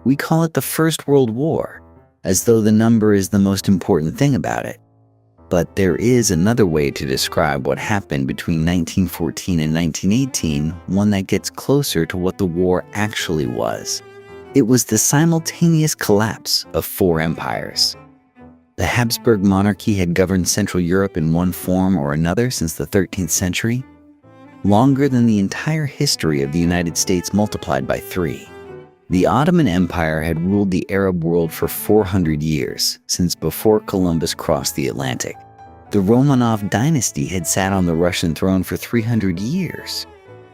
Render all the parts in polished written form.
We call it the First World War, as though the number is the most important thing about it. But there is another way to describe what happened between 1914 and 1918, one that gets closer to what the war actually was. It was the simultaneous collapse of four empires. The Habsburg monarchy had governed Central Europe in one form or another since the 13th century, longer than the entire history of the United States multiplied by 3. The Ottoman Empire had ruled the Arab world for 400 years, since before Columbus crossed the Atlantic. The Romanov dynasty had sat on the Russian throne for 300 years.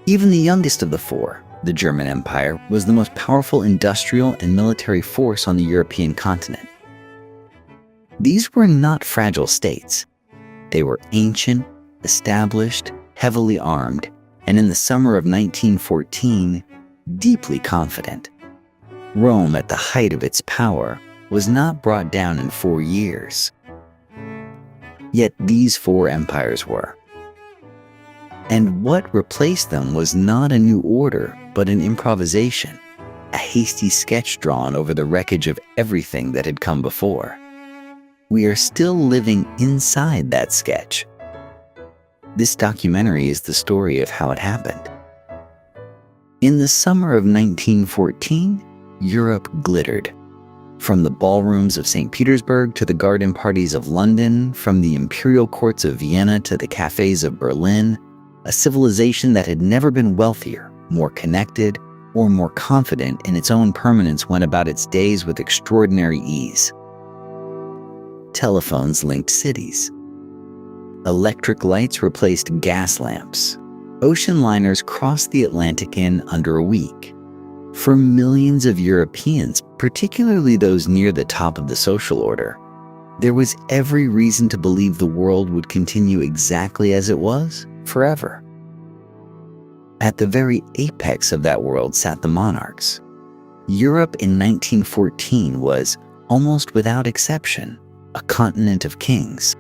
Even the youngest of the four, the German Empire, was the most powerful industrial and military force on the European continent. These were not fragile states. They were ancient, established, heavily armed, and in the summer of 1914, deeply confident. Rome, at the height of its power, was not brought down in 4 years. Yet these four empires were. And what replaced them was not a new order, but an improvisation, a hasty sketch drawn over the wreckage of everything that had come before. We are still living inside that sketch. This documentary is the story of how it happened. In the summer of 1914, Europe glittered. From the ballrooms of St. Petersburg to the garden parties of London, from the imperial courts of Vienna to the cafes of Berlin, a civilization that had never been wealthier, more connected, or more confident in its own permanence went about its days with extraordinary ease. Telephones linked cities. Electric lights replaced gas lamps. Ocean liners crossed the Atlantic in under a week. For millions of Europeans, particularly those near the top of the social order, there was every reason to believe the world would continue exactly as it was forever. At the very apex of that world sat the monarchs. Europe in 1914 was, almost without exception, a continent of kings.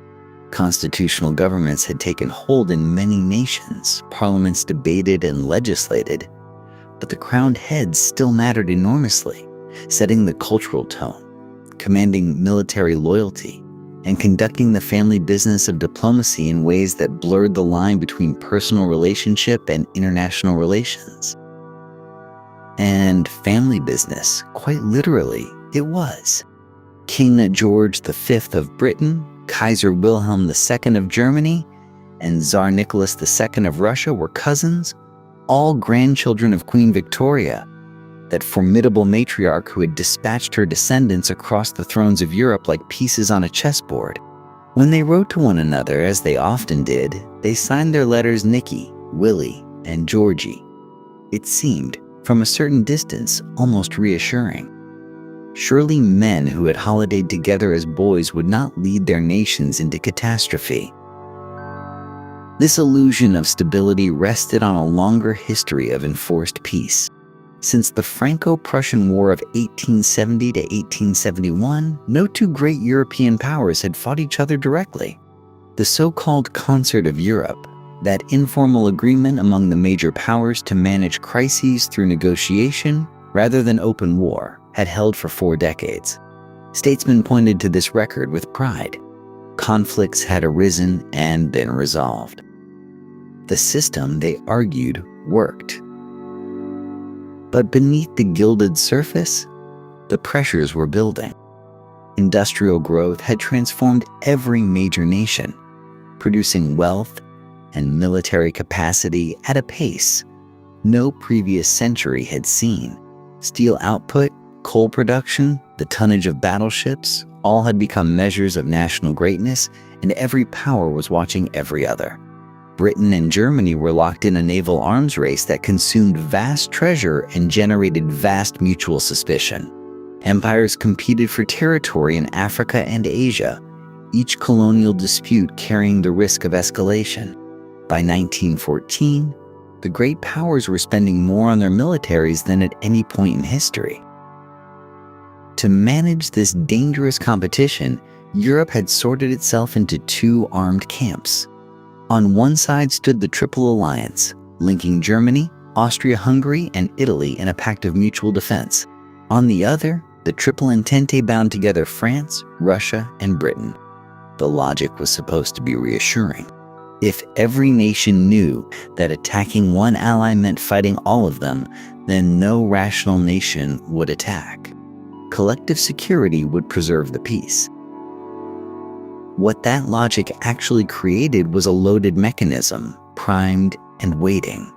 Constitutional governments had taken hold in many nations, parliaments debated and legislated, but the crowned heads still mattered enormously, setting the cultural tone, commanding military loyalty, and conducting the family business of diplomacy in ways that blurred the line between personal relationship and international relations. And family business, quite literally, it was. King George V of Britain, Kaiser Wilhelm II of Germany, and Tsar Nicholas II of Russia were cousins, all grandchildren of Queen Victoria, that formidable matriarch who had dispatched her descendants across the thrones of Europe like pieces on a chessboard. When they wrote to one another, as they often did, they signed their letters Nicky, Willie, and Georgie. It seemed, from a certain distance, almost reassuring. Surely men who had holidayed together as boys would not lead their nations into catastrophe. This illusion of stability rested on a longer history of enforced peace. Since the Franco-Prussian War of 1870 to 1871, no two great European powers had fought each other directly. The so-called Concert of Europe, that informal agreement among the major powers to manage crises through negotiation rather than open war, had held for 4 decades. Statesmen pointed to this record with pride. Conflicts had arisen and been resolved. The system, they argued, worked. But beneath the gilded surface, the pressures were building. Industrial growth had transformed every major nation, producing wealth and military capacity at a pace no previous century had seen. Steel output, coal production, the tonnage of battleships, all had become measures of national greatness, and every power was watching every other. Britain and Germany were locked in a naval arms race that consumed vast treasure and generated vast mutual suspicion. Empires competed for territory in Africa and Asia, each colonial dispute carrying the risk of escalation. By 1914, the great powers were spending more on their militaries than at any point in history. To manage this dangerous competition, Europe had sorted itself into 2 armed camps. On one side stood the Triple Alliance, linking Germany, Austria-Hungary, and Italy in a pact of mutual defense. On the other, the Triple Entente bound together France, Russia, and Britain. The logic was supposed to be reassuring. If every nation knew that attacking one ally meant fighting all of them, then no rational nation would attack. Collective security would preserve the peace. What that logic actually created was a loaded mechanism, primed and waiting.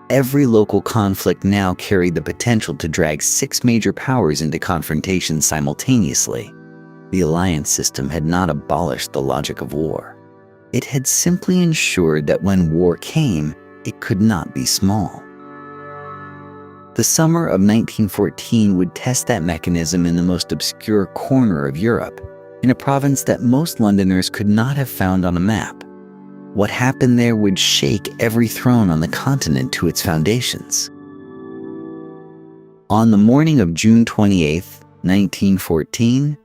Every local conflict now carried the potential to drag 6 major powers into confrontation simultaneously. The alliance system had not abolished the logic of war. It had simply ensured that when war came, it could not be small. The summer of 1914 would test that mechanism in the most obscure corner of Europe, in a province that most Londoners could not have found on a map. What happened there would shake every throne on the continent to its foundations. On the morning of June 28, 1914,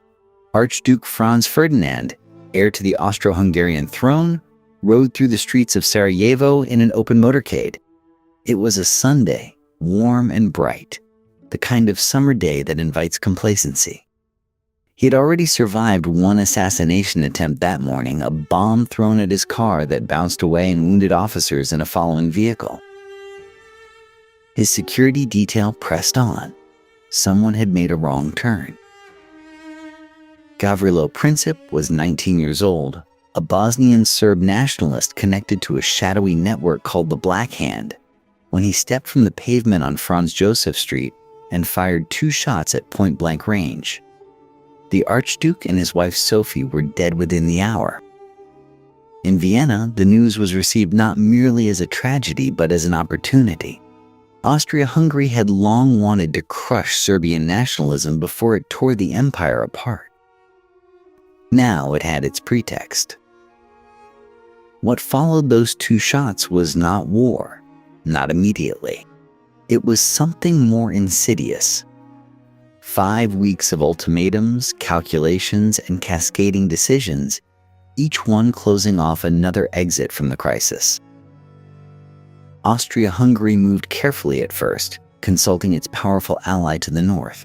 Archduke Franz Ferdinand, heir to the Austro-Hungarian throne, rode through the streets of Sarajevo in an open motorcade. It was a Sunday, warm and bright, the kind of summer day that invites complacency. He had already survived one assassination attempt that morning, a bomb thrown at his car that bounced away and wounded officers in a following vehicle. His security detail pressed on. Someone had made a wrong turn. Gavrilo Princip was 19 years old, a Bosnian Serb nationalist connected to a shadowy network called the Black Hand, when he stepped from the pavement on Franz Joseph Street and fired 2 shots at point-blank range. The Archduke and his wife Sophie were dead within the hour. In Vienna, the news was received not merely as a tragedy but as an opportunity. Austria-Hungary had long wanted to crush Serbian nationalism before it tore the empire apart. Now it had its pretext. What followed those 2 shots was not war, not immediately. It was something more insidious. 5 weeks of ultimatums, calculations, and cascading decisions, each one closing off another exit from the crisis. Austria-Hungary moved carefully at first, consulting its powerful ally to the north.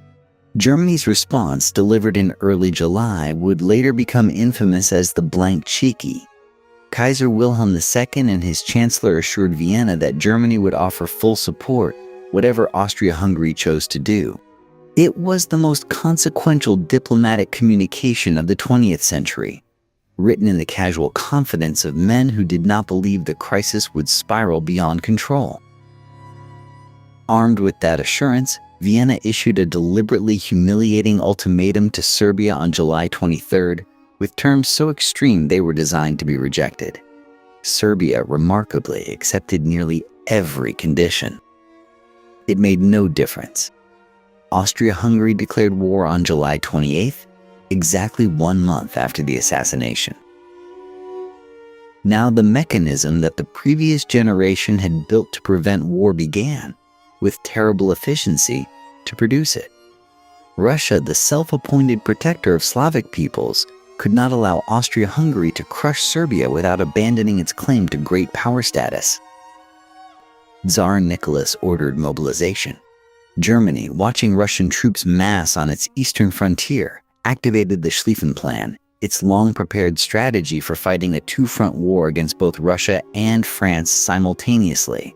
Germany's response, delivered in early July, would later become infamous as the blank cheeky. Kaiser Wilhelm II and his chancellor assured Vienna that Germany would offer full support, whatever Austria-Hungary chose to do. It was the most consequential diplomatic communication of the 20th century, written in the casual confidence of men who did not believe the crisis would spiral beyond control. Armed with that assurance, Vienna issued a deliberately humiliating ultimatum to Serbia on July 23rd, with terms so extreme they were designed to be rejected. Serbia remarkably accepted nearly every condition. It made no difference. Austria-Hungary declared war on July 28th, exactly 1 month after the assassination. Now the mechanism that the previous generation had built to prevent war began, with terrible efficiency, to produce it. Russia, the self-appointed protector of Slavic peoples, could not allow Austria-Hungary to crush Serbia without abandoning its claim to great power status. Tsar Nicholas ordered mobilization. Germany, watching Russian troops mass on its eastern frontier, activated the Schlieffen Plan, its long-prepared strategy for fighting a 2-front war against both Russia and France simultaneously.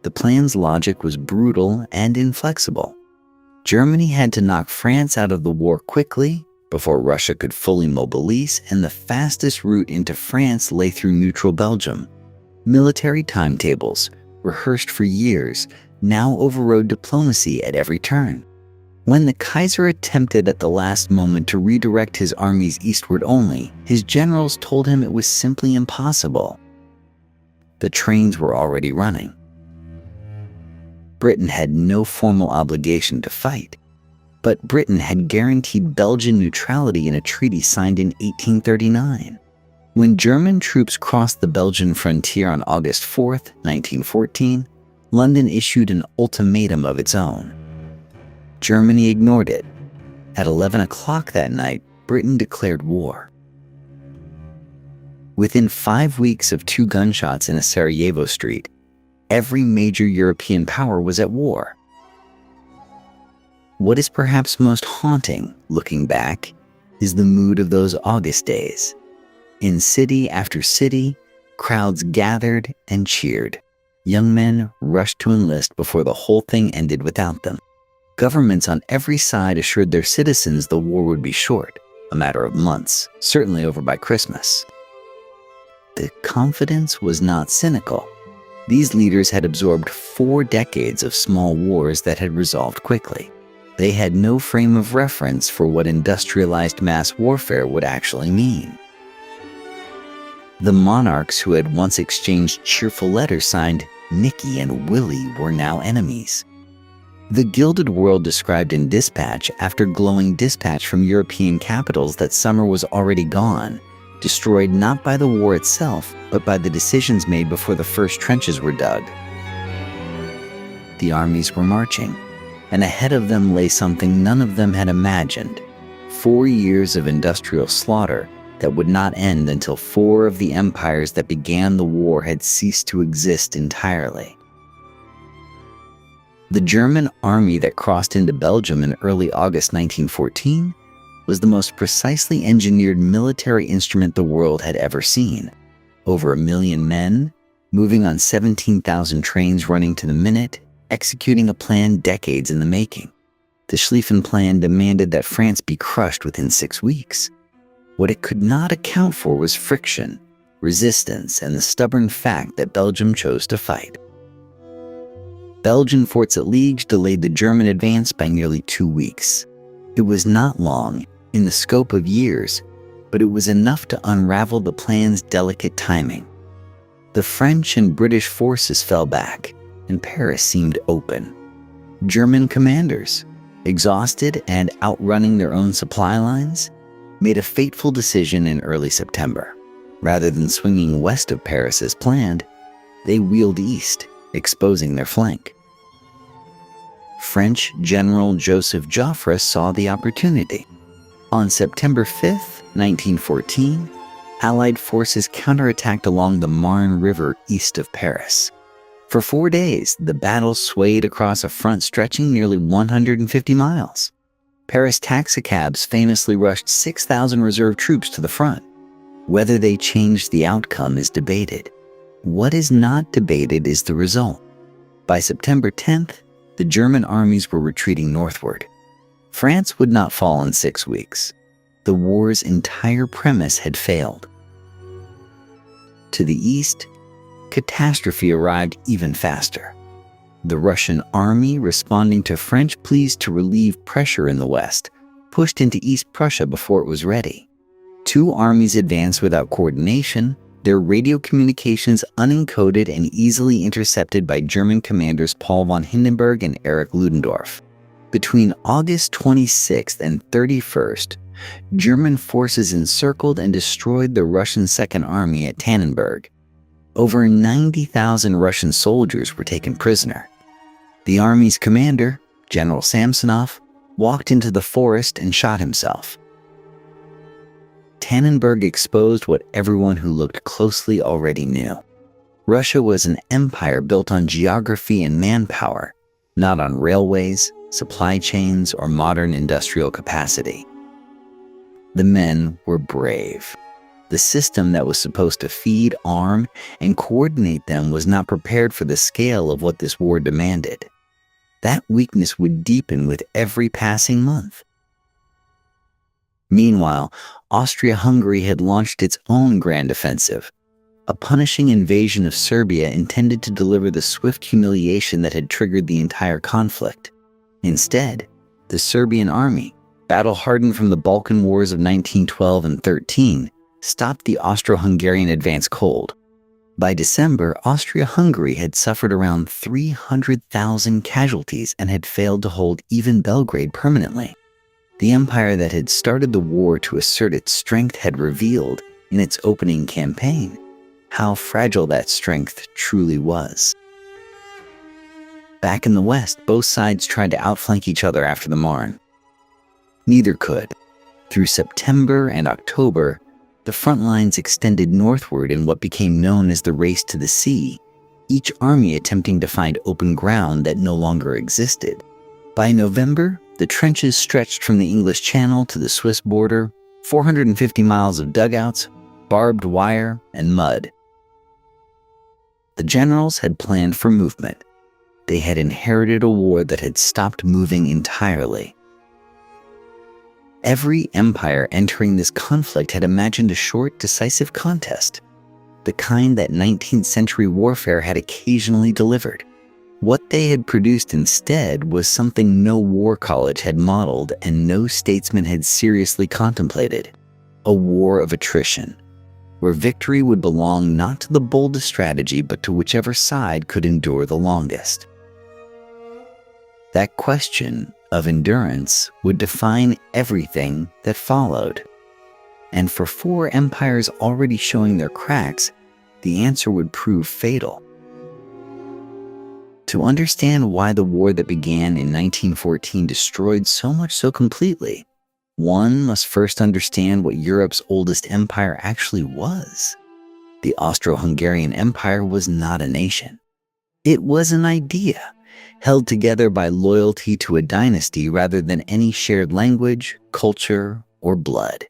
The plan's logic was brutal and inflexible. Germany had to knock France out of the war quickly, before Russia could fully mobilize, and the fastest route into France lay through neutral Belgium. Military timetables, rehearsed for years, now overrode diplomacy at every turn. When the Kaiser attempted at the last moment to redirect his armies eastward only, his generals told him it was simply impossible. The trains were already running. Britain had no formal obligation to fight, but Britain had guaranteed Belgian neutrality in a treaty signed in 1839. When German troops crossed the Belgian frontier on August 4, 1914, London issued an ultimatum of its own. Germany ignored it. At 11 o'clock that night, Britain declared war. Within 5 weeks of 2 gunshots in a Sarajevo street, every major European power was at war. What is perhaps most haunting, looking back, is the mood of those August days. In city after city, crowds gathered and cheered. Young men rushed to enlist before the whole thing ended without them. Governments on every side assured their citizens the war would be short, a matter of months, certainly over by Christmas. The confidence was not cynical. These leaders had absorbed 4 decades of small wars that had resolved quickly. They had no frame of reference for what industrialized mass warfare would actually mean. The monarchs who had once exchanged cheerful letters signed Nicky and Willie were now enemies. The gilded world described in dispatch after glowing dispatch from European capitals that summer was already gone, destroyed not by the war itself, but by the decisions made before the first trenches were dug. The armies were marching, and ahead of them lay something none of them had imagined: 4 years of industrial slaughter that would not end until 4 of the empires that began the war had ceased to exist entirely. The German army that crossed into Belgium in early August 1914 was the most precisely engineered military instrument the world had ever seen. Over 1 million men, moving on 17,000 trains running to the minute, executing a plan decades in the making. The Schlieffen Plan demanded that France be crushed within 6 weeks. What it could not account for was friction, resistance, and the stubborn fact that Belgium chose to fight. Belgian forts at Liege delayed the German advance by nearly 2 weeks. It was not long, in the scope of years, but it was enough to unravel the plan's delicate timing. The French and British forces fell back, and Paris seemed open. German commanders, exhausted and outrunning their own supply lines, made a fateful decision in early September. Rather than swinging west of Paris as planned, they wheeled east, exposing their flank. French General Joseph Joffre saw the opportunity. On September 5th, 1914, Allied forces counterattacked along the Marne River east of Paris. For 4 days, the battle swayed across a front stretching nearly 150 miles. Paris taxicabs famously rushed 6,000 reserve troops to the front. Whether they changed the outcome is debated. What is not debated is the result. By September 10th, the German armies were retreating northward. France would not fall in 6 weeks. The war's entire premise had failed. To the east, catastrophe arrived even faster. The Russian army, responding to French pleas to relieve pressure in the west, pushed into East Prussia before it was ready. 2 armies advanced without coordination, their radio communications unencoded and easily intercepted by German commanders Paul von Hindenburg and Erich Ludendorff. Between August 26th and 31st, German forces encircled and destroyed the Russian Second Army at Tannenberg. Over 90,000 Russian soldiers were taken prisoner. The army's commander, General Samsonov, walked into the forest and shot himself. Tannenberg exposed what everyone who looked closely already knew. Russia was an empire built on geography and manpower, not on railways, supply chains, or modern industrial capacity. The men were brave. The system that was supposed to feed, arm, and coordinate them was not prepared for the scale of what this war demanded. That weakness would deepen with every passing month. Meanwhile, Austro-Hungary had launched its own grand offensive, a punishing invasion of Serbia intended to deliver the swift humiliation that had triggered the entire conflict. Instead, the Serbian army, battle-hardened from the Balkan Wars of 1912 and 13, stopped the Austro-Hungarian advance cold. By December, Austria-Hungary had suffered around 300,000 casualties and had failed to hold even Belgrade permanently. The empire that had started the war to assert its strength had revealed, in its opening campaign, how fragile that strength truly was. Back in the west, both sides tried to outflank each other after the Marne. Neither could. Through September and October, the front lines extended northward in what became known as the Race to the Sea, each army attempting to find open ground that no longer existed. By November, The trenches stretched from the English Channel to the Swiss border, 450 miles of dugouts, barbed wire, and mud. The generals had planned for movement. They had inherited a war that had stopped moving entirely. Every empire entering this conflict had imagined a short, decisive contest, the kind that 19th century warfare had occasionally delivered. What they had produced instead was something no war college had modeled and no statesman had seriously contemplated: a war of attrition, where victory would belong not to the boldest strategy but to whichever side could endure the longest. That question of endurance would define everything that followed. And for four empires already showing their cracks, the answer would prove fatal. To understand why the war that began in 1914 destroyed so much so completely, one must first understand what Europe's oldest empire actually was. The Austro-Hungarian Empire was not a nation. It was an idea, held together by loyalty to a dynasty rather than any shared language, culture, or blood.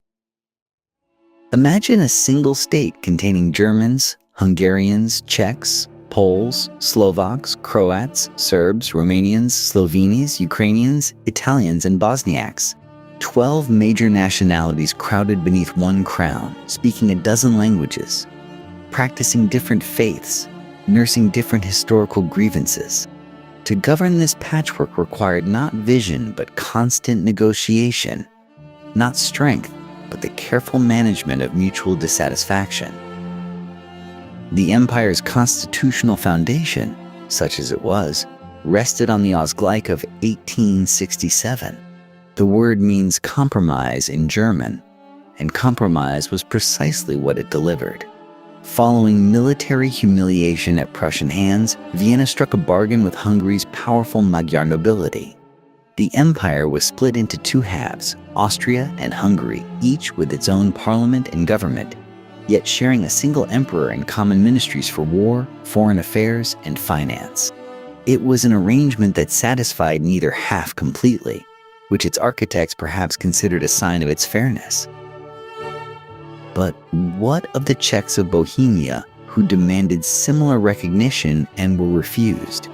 Imagine a single state containing Germans, Hungarians, Czechs, Poles, Slovaks, Croats, Serbs, Romanians, Slovenes, Ukrainians, Italians, and Bosniaks. 12 major nationalities crowded beneath one crown, speaking a dozen languages, practicing different faiths, nursing different historical grievances. To govern this patchwork required not vision but constant negotiation, not strength but the careful management of mutual dissatisfaction. The empire's constitutional foundation, such as it was, rested on the Ausgleich of 1867. The word means compromise in German, and compromise was precisely what it delivered. Following military humiliation at Prussian hands, Vienna struck a bargain with Hungary's powerful Magyar nobility. The empire was split into two halves, Austria and Hungary, each with its own parliament and government, yet sharing a single emperor and common ministries for war, foreign affairs, and finance. It was an arrangement that satisfied neither half completely, which its architects perhaps considered a sign of its fairness. But what of the Czechs of Bohemia, who demanded similar recognition and were refused?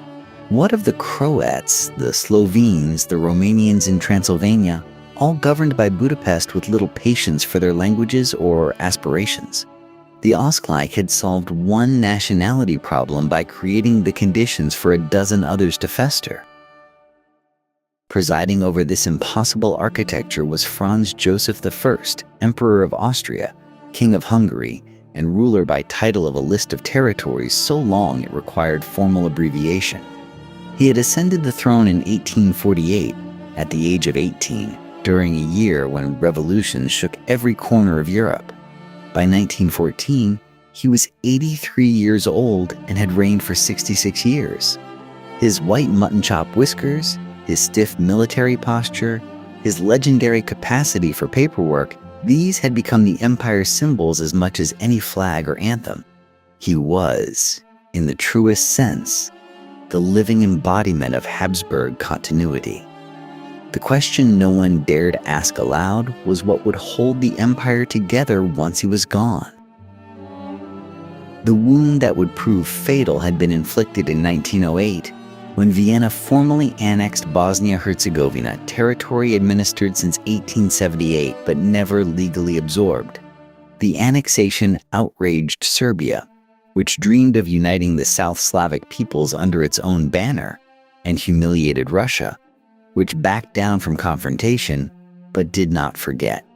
What of the Croats, the Slovenes, the Romanians in Transylvania, all governed by Budapest with little patience for their languages or aspirations? The Ausgleich had solved one nationality problem by creating the conditions for a dozen others to fester. Presiding over this impossible architecture was Franz Joseph I, Emperor of Austria, King of Hungary, and ruler by title of a list of territories so long it required formal abbreviation. He had ascended the throne in 1848, at the age of 18, during a year when revolutions shook every corner of Europe. By 1914, he was 83 years old and had reigned for 66 years. His white mutton chop whiskers, his stiff military posture, his legendary capacity for paperwork, these had become the empire's symbols as much as any flag or anthem. He was, in the truest sense, the living embodiment of Habsburg continuity. The question no one dared ask aloud was what would hold the empire together once he was gone. The wound that would prove fatal had been inflicted in 1908, when Vienna formally annexed Bosnia-Herzegovina, territory administered since 1878 but never legally absorbed. The annexation outraged Serbia, which dreamed of uniting the South Slavic peoples under its own banner, and humiliated Russia, which backed down from confrontation but did not forget.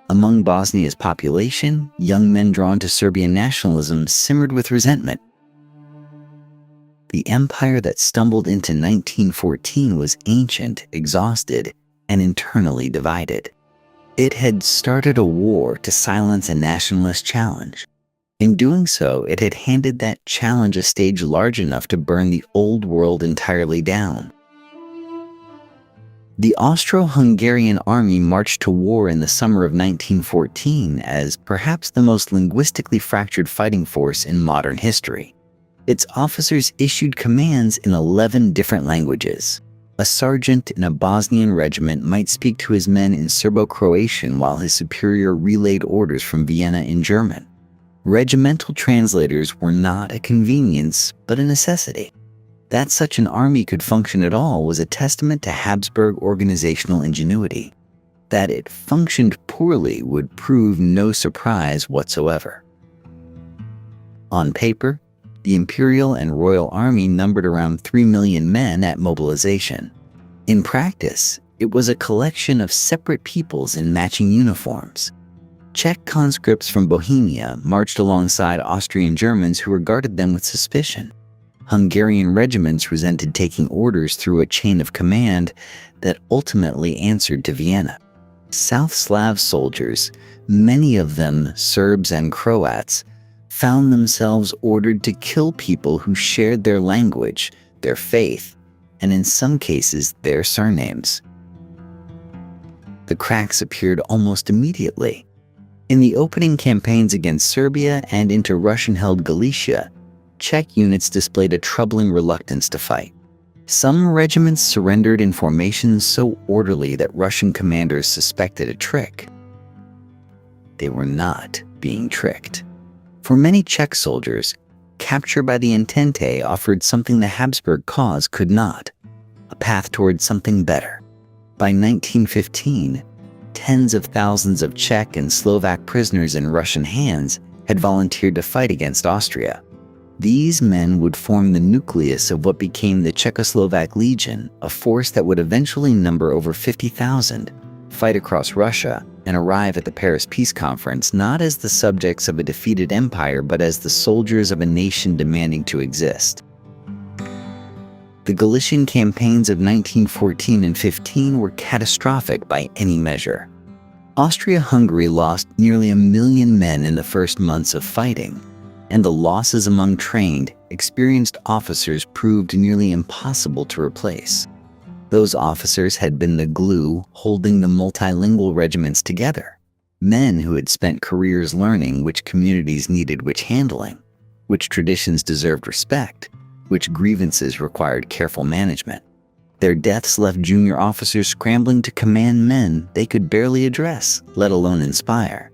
Among Bosnia's population, young men drawn to Serbian nationalism simmered with resentment. The empire that stumbled into 1914 was ancient, exhausted, and internally divided. It had started a war to silence a nationalist challenge. In doing so, it had handed that challenge a stage large enough to burn the old world entirely down. The Austro-Hungarian army marched to war in the summer of 1914 as perhaps the most linguistically fractured fighting force in modern history. Its officers issued commands in 11 different languages. A sergeant in a Bosnian regiment might speak to his men in Serbo-Croatian while his superior relayed orders from Vienna in German. Regimental translators were not a convenience, but a necessity. That such an army could function at all was a testament to Habsburg organizational ingenuity. That it functioned poorly would prove no surprise whatsoever. On paper, the Imperial and Royal Army numbered around 3 million men at mobilization. In practice, it was a collection of separate peoples in matching uniforms. Czech conscripts from Bohemia marched alongside Austrian Germans who regarded them with suspicion. Hungarian regiments resented taking orders through a chain of command that ultimately answered to Vienna. South Slav soldiers, many of them Serbs and Croats, found themselves ordered to kill people who shared their language, their faith, and in some cases their surnames. The cracks appeared almost immediately. In the opening campaigns against Serbia and into Russian-held Galicia, Czech units displayed a troubling reluctance to fight. Some regiments surrendered in formations so orderly that Russian commanders suspected a trick. They were not being tricked. For many Czech soldiers, capture by the Entente offered something the Habsburg cause could not, a path toward something better. By 1915, tens of thousands of Czech and Slovak prisoners in Russian hands had volunteered to fight against Austria. These men would form the nucleus of what became the Czechoslovak Legion, a force that would eventually number over 50,000, fight across Russia, and arrive at the Paris Peace Conference not as the subjects of a defeated empire but as the soldiers of a nation demanding to exist. The Galician campaigns of 1914 and 15 were catastrophic by any measure. Austria-Hungary lost nearly 1 million men in the first months of fighting, and the losses among trained, experienced officers proved nearly impossible to replace. Those officers had been the glue holding the multilingual regiments together, men who had spent careers learning which communities needed which handling, which traditions deserved respect, which grievances required careful management. Their deaths left junior officers scrambling to command men they could barely address, let alone inspire.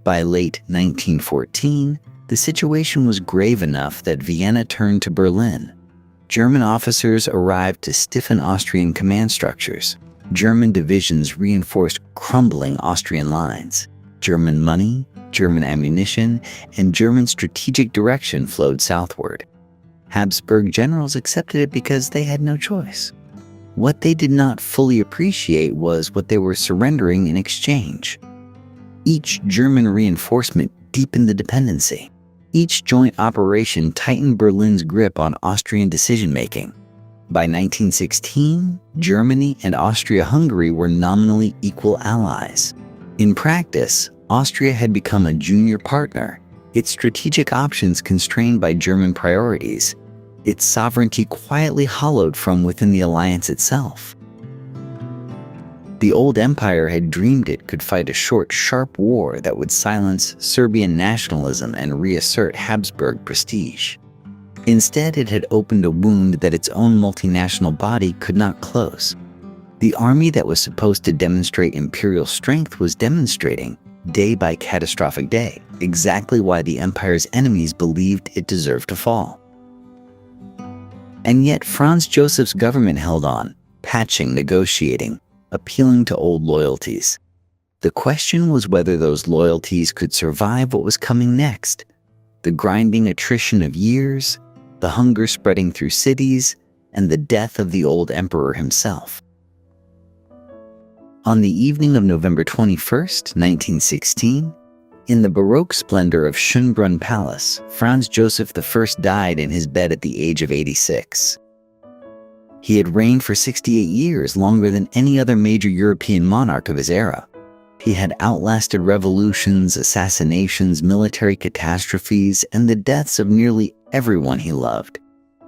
By late 1914, the situation was grave enough that Vienna turned to Berlin. German officers arrived to stiffen Austrian command structures. German divisions reinforced crumbling Austrian lines. German money, German ammunition, and German strategic direction flowed southward. Habsburg generals accepted it because they had no choice. What they did not fully appreciate was what they were surrendering in exchange. Each German reinforcement deepened the dependency. Each joint operation tightened Berlin's grip on Austrian decision-making. By 1916, Germany and Austria-Hungary were nominally equal allies. In practice, Austria had become a junior partner, its strategic options constrained by German priorities, its sovereignty quietly hollowed from within the alliance itself. The old empire had dreamed it could fight a short, sharp war that would silence Serbian nationalism and reassert Habsburg prestige. Instead, it had opened a wound that its own multinational body could not close. The army that was supposed to demonstrate imperial strength was demonstrating, day by catastrophic day, exactly why the empire's enemies believed it deserved to fall. And yet Franz Joseph's government held on, patching, negotiating, appealing to old loyalties. The question was whether those loyalties could survive what was coming next. The grinding attrition of years, the hunger spreading through cities, and the death of the old emperor himself. On the evening of November 21st, 1916, in the Baroque splendor of Schönbrunn Palace, Franz Joseph I died in his bed at the age of 86. He had reigned for 68 years, longer than any other major European monarch of his era. He had outlasted revolutions, assassinations, military catastrophes, and the deaths of nearly everyone he loved.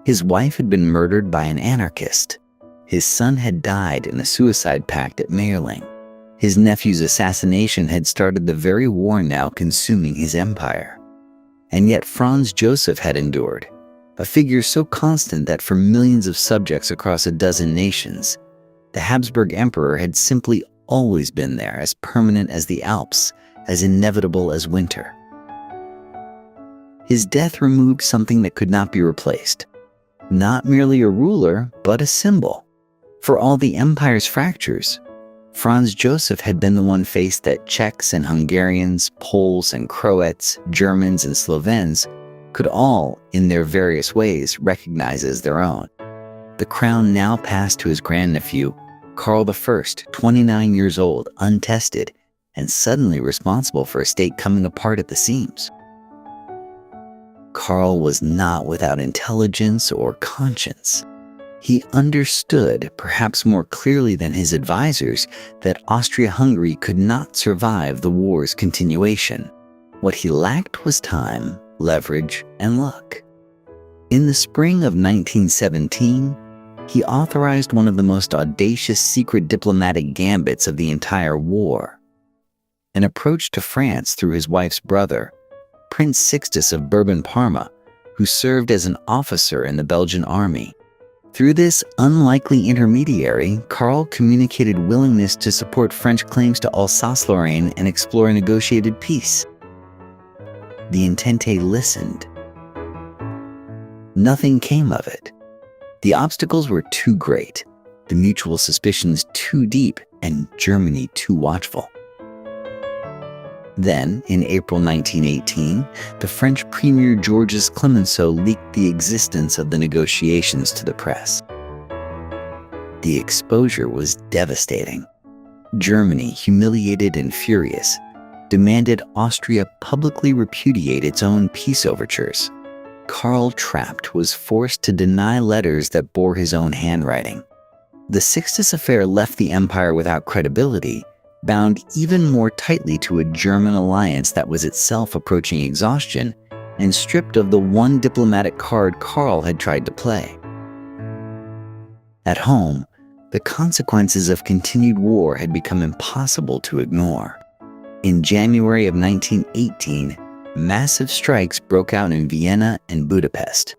His wife had been murdered by an anarchist. His son had died in a suicide pact at Mayerling. His nephew's assassination had started the very war now consuming his empire. And yet Franz Joseph had endured. a figure so constant that for millions of subjects across a dozen nations, the Habsburg Emperor had simply always been there, as permanent as the Alps, as inevitable as winter. His death removed something that could not be replaced. Not merely a ruler, but a symbol. For all the empire's fractures, Franz Joseph had been the one face that Czechs and Hungarians, Poles and Croats, Germans and Slovens could all, in their various ways, recognize as their own. The crown now passed to his grandnephew, Karl I, 29 years old, untested, and suddenly responsible for a state coming apart at the seams. Karl was not without intelligence or conscience. He understood, perhaps more clearly than his advisors, that Austria-Hungary could not survive the war's continuation. What he lacked was time, leverage, and luck. In the spring of 1917, he authorized one of the most audacious secret diplomatic gambits of the entire war. An approach to France through his wife's brother, Prince Sixtus of Bourbon-Parma, who served as an officer in the Belgian army. Through this unlikely intermediary, Karl communicated willingness to support French claims to Alsace-Lorraine and explore a negotiated peace. The Entente listened. Nothing came of it. The obstacles were too great, the mutual suspicions too deep, and Germany too watchful. Then, in April 1918, the French Premier Georges Clemenceau leaked the existence of the negotiations to the press. The exposure was devastating. Germany, humiliated and furious, demanded Austria publicly repudiate its own peace overtures. Karl, trapped, was forced to deny letters that bore his own handwriting. The Sixtus affair left the empire without credibility, bound even more tightly to a German alliance that was itself approaching exhaustion, and stripped of the one diplomatic card Karl had tried to play. At home, the consequences of continued war had become impossible to ignore. In January of 1918, massive strikes broke out in Vienna and Budapest.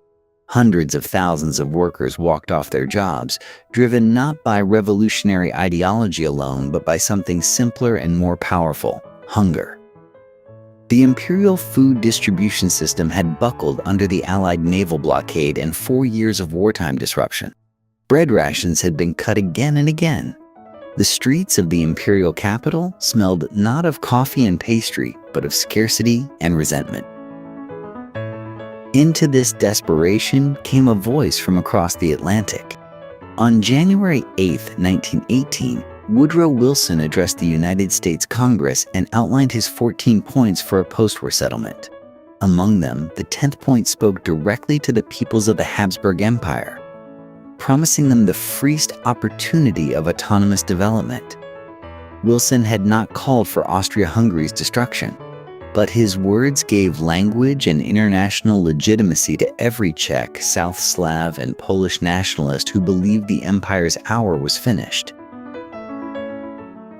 Hundreds of thousands of workers walked off their jobs, driven not by revolutionary ideology alone, but by something simpler and more powerful: hunger. The imperial food distribution system had buckled under the Allied naval blockade and 4 years of wartime disruption. Bread rations had been cut again and again. The streets of the imperial capital smelled not of coffee and pastry, but of scarcity and resentment. Into this desperation came a voice from across the Atlantic. On January 8, 1918, Woodrow Wilson addressed the United States Congress and outlined his 14 points for a post-war settlement. Among them, the 10th point spoke directly to the peoples of the Habsburg Empire, promising them the freest opportunity of autonomous development. Wilson had not called for Austria-Hungary's destruction, but his words gave language and international legitimacy to every Czech, South Slav, and Polish nationalist who believed the empire's hour was finished.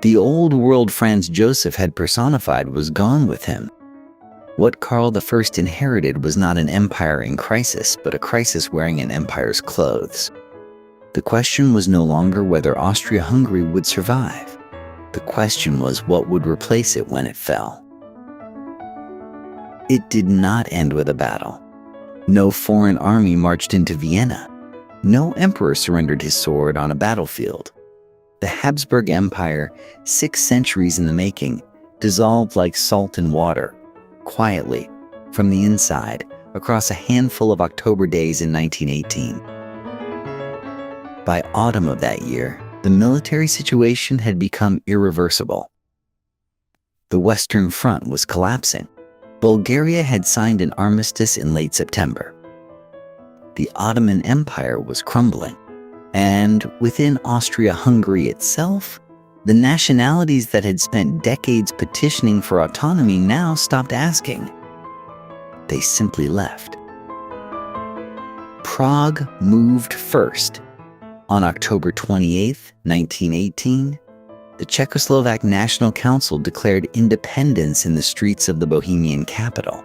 The old world Franz Joseph had personified was gone with him. What Karl I inherited was not an empire in crisis, but a crisis wearing an empire's clothes. The question was no longer whether Austria-Hungary would survive. The question was what would replace it when it fell. It did not end with a battle. No foreign army marched into Vienna. No emperor surrendered his sword on a battlefield. The Habsburg Empire, 6 centuries in the making, dissolved like salt in water, quietly, from the inside, across a handful of October days in 1918. By autumn of that year, the military situation had become irreversible. The Western Front was collapsing. Bulgaria had signed an armistice in late September. The Ottoman Empire was crumbling. And within Austria-Hungary itself, the nationalities that had spent decades petitioning for autonomy now stopped asking. They simply left. Prague moved first. On October 28, 1918, the Czechoslovak National Council declared independence in the streets of the Bohemian capital.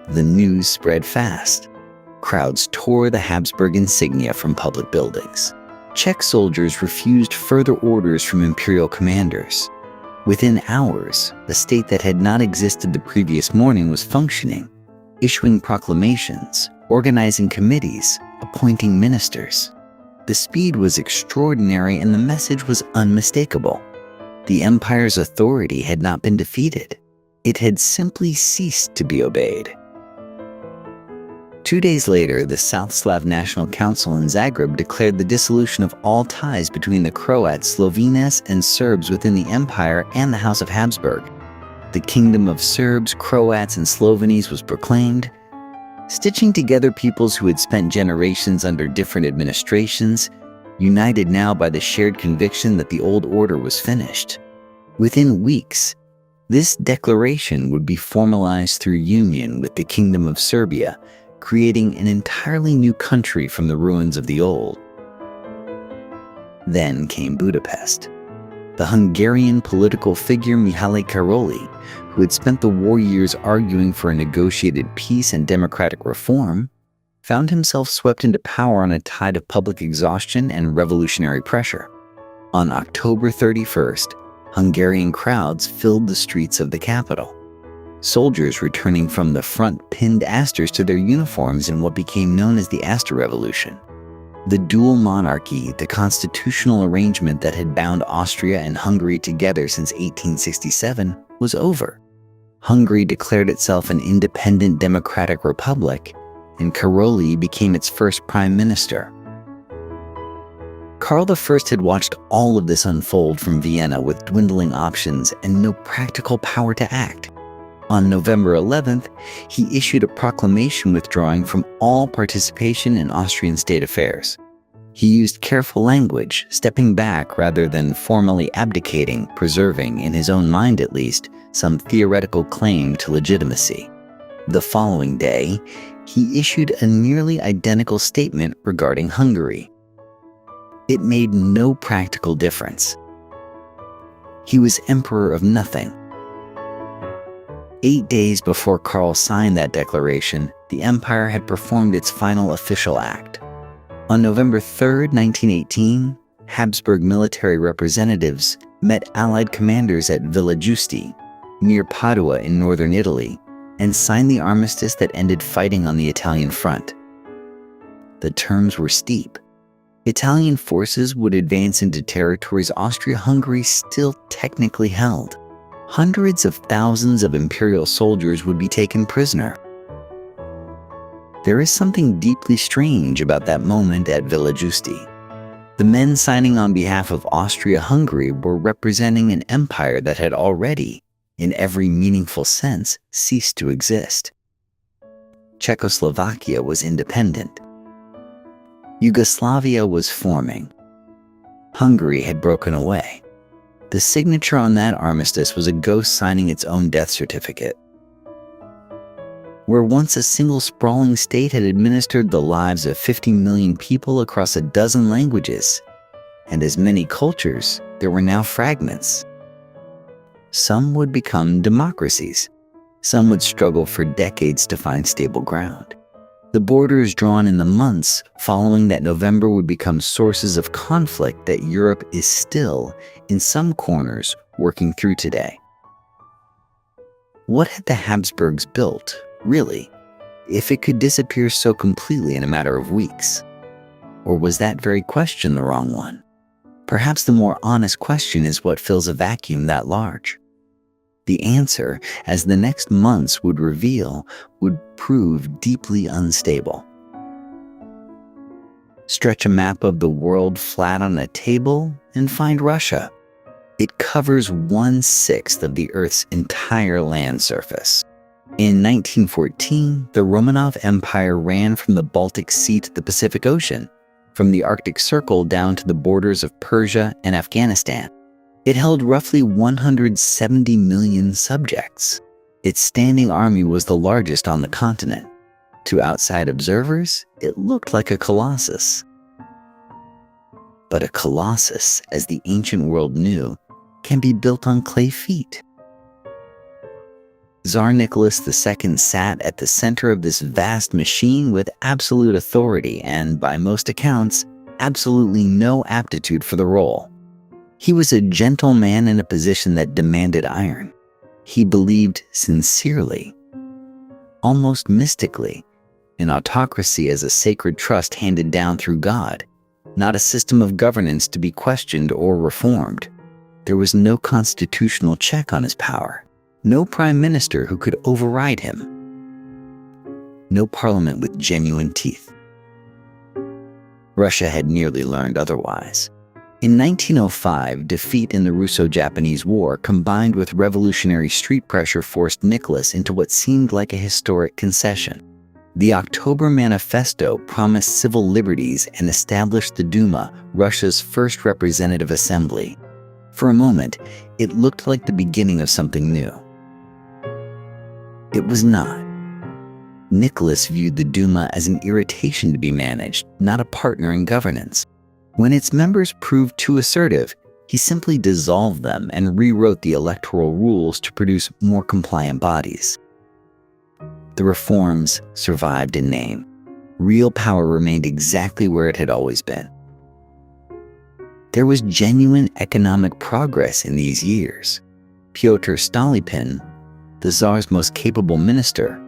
The news spread fast. Crowds tore the Habsburg insignia from public buildings. Czech soldiers refused further orders from imperial commanders. Within hours, a state that had not existed the previous morning was functioning, issuing proclamations, organizing committees, appointing ministers. The speed was extraordinary and the message was unmistakable. The empire's authority had not been defeated. It had simply ceased to be obeyed. 2 days later, the South Slav National Council in Zagreb declared the dissolution of all ties between the Croats, Slovenes, and Serbs within the empire and the House of Habsburg. The Kingdom of Serbs, Croats, and Slovenes was proclaimed, stitching together peoples who had spent generations under different administrations, united now by the shared conviction that the old order was finished. Within weeks, this declaration would be formalized through union with the Kingdom of Serbia, creating an entirely new country from the ruins of the old. Then came Budapest. The Hungarian political figure Mihaly Károlyi, who had spent the war years arguing for a negotiated peace and democratic reform, found himself swept into power on a tide of public exhaustion and revolutionary pressure. On October 31st, Hungarian crowds filled the streets of the capital. Soldiers returning from the front pinned asters to their uniforms in what became known as the Aster Revolution. The dual monarchy, the constitutional arrangement that had bound Austria and Hungary together since 1867, was over. Hungary declared itself an independent democratic republic, and Károlyi became its first prime minister. Karl I had watched all of this unfold from Vienna with dwindling options and no practical power to act. On November 11th, he issued a proclamation withdrawing from all participation in Austrian state affairs. He used careful language, stepping back rather than formally abdicating, preserving, in his own mind at least, some theoretical claim to legitimacy. The following day, he issued a nearly identical statement regarding Hungary. It made no practical difference. He was emperor of nothing. 8 days before Karl signed that declaration, the empire had performed its final official act. On November 3, 1918, Habsburg military representatives met Allied commanders at Villa Giusti, near Padua in northern Italy, and signed the armistice that ended fighting on the Italian front. The terms were steep. Italian forces would advance into territories Austria-Hungary still technically held. Hundreds of thousands of imperial soldiers would be taken prisoner. There is something deeply strange about that moment at Villa Giusti. The men signing on behalf of Austria-Hungary were representing an empire that had already, in every meaningful sense, ceased to exist. Czechoslovakia was independent. Yugoslavia was forming. Hungary had broken away. The signature on that armistice was a ghost signing its own death certificate. Where once a single sprawling state had administered the lives of 50 million people across a dozen languages, and as many cultures, there were now fragments. Some would become democracies. Some would struggle for decades to find stable ground. The borders drawn in the months following that November would become sources of conflict that Europe is still, in some corners, working through today. What had the Habsburgs built, really, if it could disappear so completely in a matter of weeks? Or was that very question the wrong one? Perhaps the more honest question is what fills a vacuum that large. The answer, as the next months would reveal, would prove deeply unstable. Stretch a map of the world flat on a table and find Russia. It covers 1/6 of the Earth's entire land surface. In 1914, the Romanov Empire ran from the Baltic Sea to the Pacific Ocean, from the Arctic Circle down to the borders of Persia and Afghanistan. It held roughly 170 million subjects. Its standing army was the largest on the continent. To outside observers, it looked like a colossus. But a colossus, as the ancient world knew, can be built on clay feet. Tsar Nicholas II sat at the center of this vast machine with absolute authority and, by most accounts, absolutely no aptitude for the role. He was a gentleman in a position that demanded iron. He believed sincerely, almost mystically, in autocracy as a sacred trust handed down through God, not a system of governance to be questioned or reformed. There was no constitutional check on his power, no prime minister who could override him, no parliament with genuine teeth. Russia had nearly learned otherwise. In 1905, defeat in the Russo-Japanese War combined with revolutionary street pressure forced Nicholas into what seemed like a historic concession. The October Manifesto promised civil liberties and established the Duma, Russia's first representative assembly. For a moment, it looked like the beginning of something new. It was not. Nicholas viewed the Duma as an irritation to be managed, not a partner in governance. When its members proved too assertive, he simply dissolved them and rewrote the electoral rules to produce more compliant bodies. The reforms survived in name. Real power remained exactly where it had always been. There was genuine economic progress in these years. Pyotr Stolypin, the Tsar's most capable minister,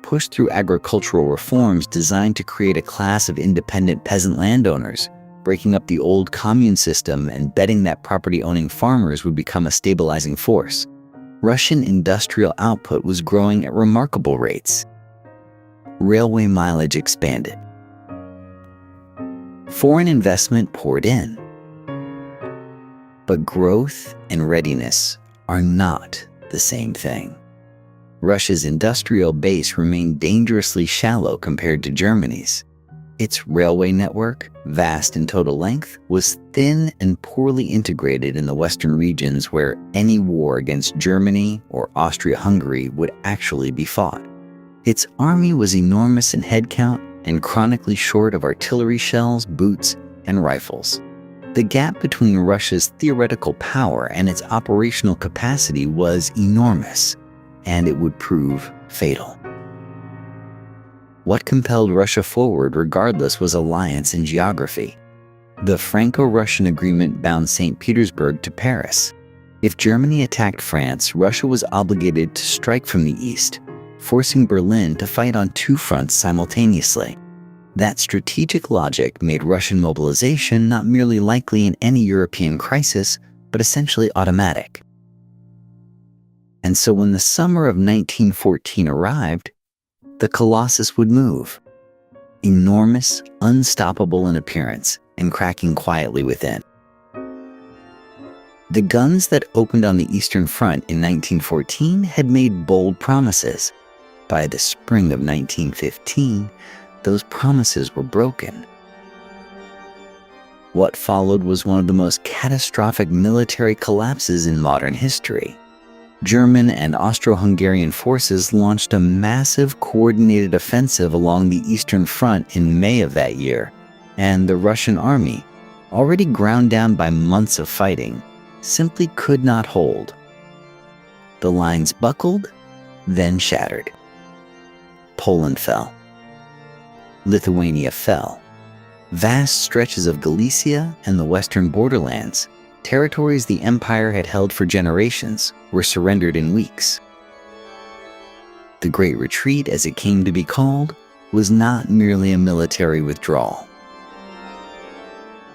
pushed through agricultural reforms designed to create a class of independent peasant landowners, breaking up the old commune system and betting that property-owning farmers would become a stabilizing force. Russian industrial output was growing at remarkable rates. Railway mileage expanded. Foreign investment poured in. But growth and readiness are not the same thing. Russia's industrial base remained dangerously shallow compared to Germany's. Its railway network, vast in total length, was thin and poorly integrated in the western regions where any war against Germany or Austro-Hungary would actually be fought. Its army was enormous in headcount and chronically short of artillery shells, boots, and rifles. The gap between Russia's theoretical power and its operational capacity was enormous, and it would prove fatal. What compelled Russia forward regardless was alliance and geography. The Franco-Russian agreement bound St. Petersburg to Paris. If Germany attacked France, Russia was obligated to strike from the east, forcing Berlin to fight on two fronts simultaneously. That strategic logic made Russian mobilization not merely likely in any European crisis, but essentially automatic. And so when the summer of 1914 arrived, the Colossus would move. Enormous, unstoppable in appearance, and cracking quietly within. The guns that opened on the Eastern Front in 1914 had made bold promises. By the spring of 1915, those promises were broken. What followed was one of the most catastrophic military collapses in modern history. German and Austro-Hungarian forces launched a massive coordinated offensive along the Eastern Front in May of that year, and the Russian army, already ground down by months of fighting, simply could not hold. The lines buckled, then shattered. Poland fell. Lithuania fell. Vast stretches of Galicia and the western borderlands, territories the empire had held for generations, were surrendered in weeks. The Great Retreat, as it came to be called, was not merely a military withdrawal.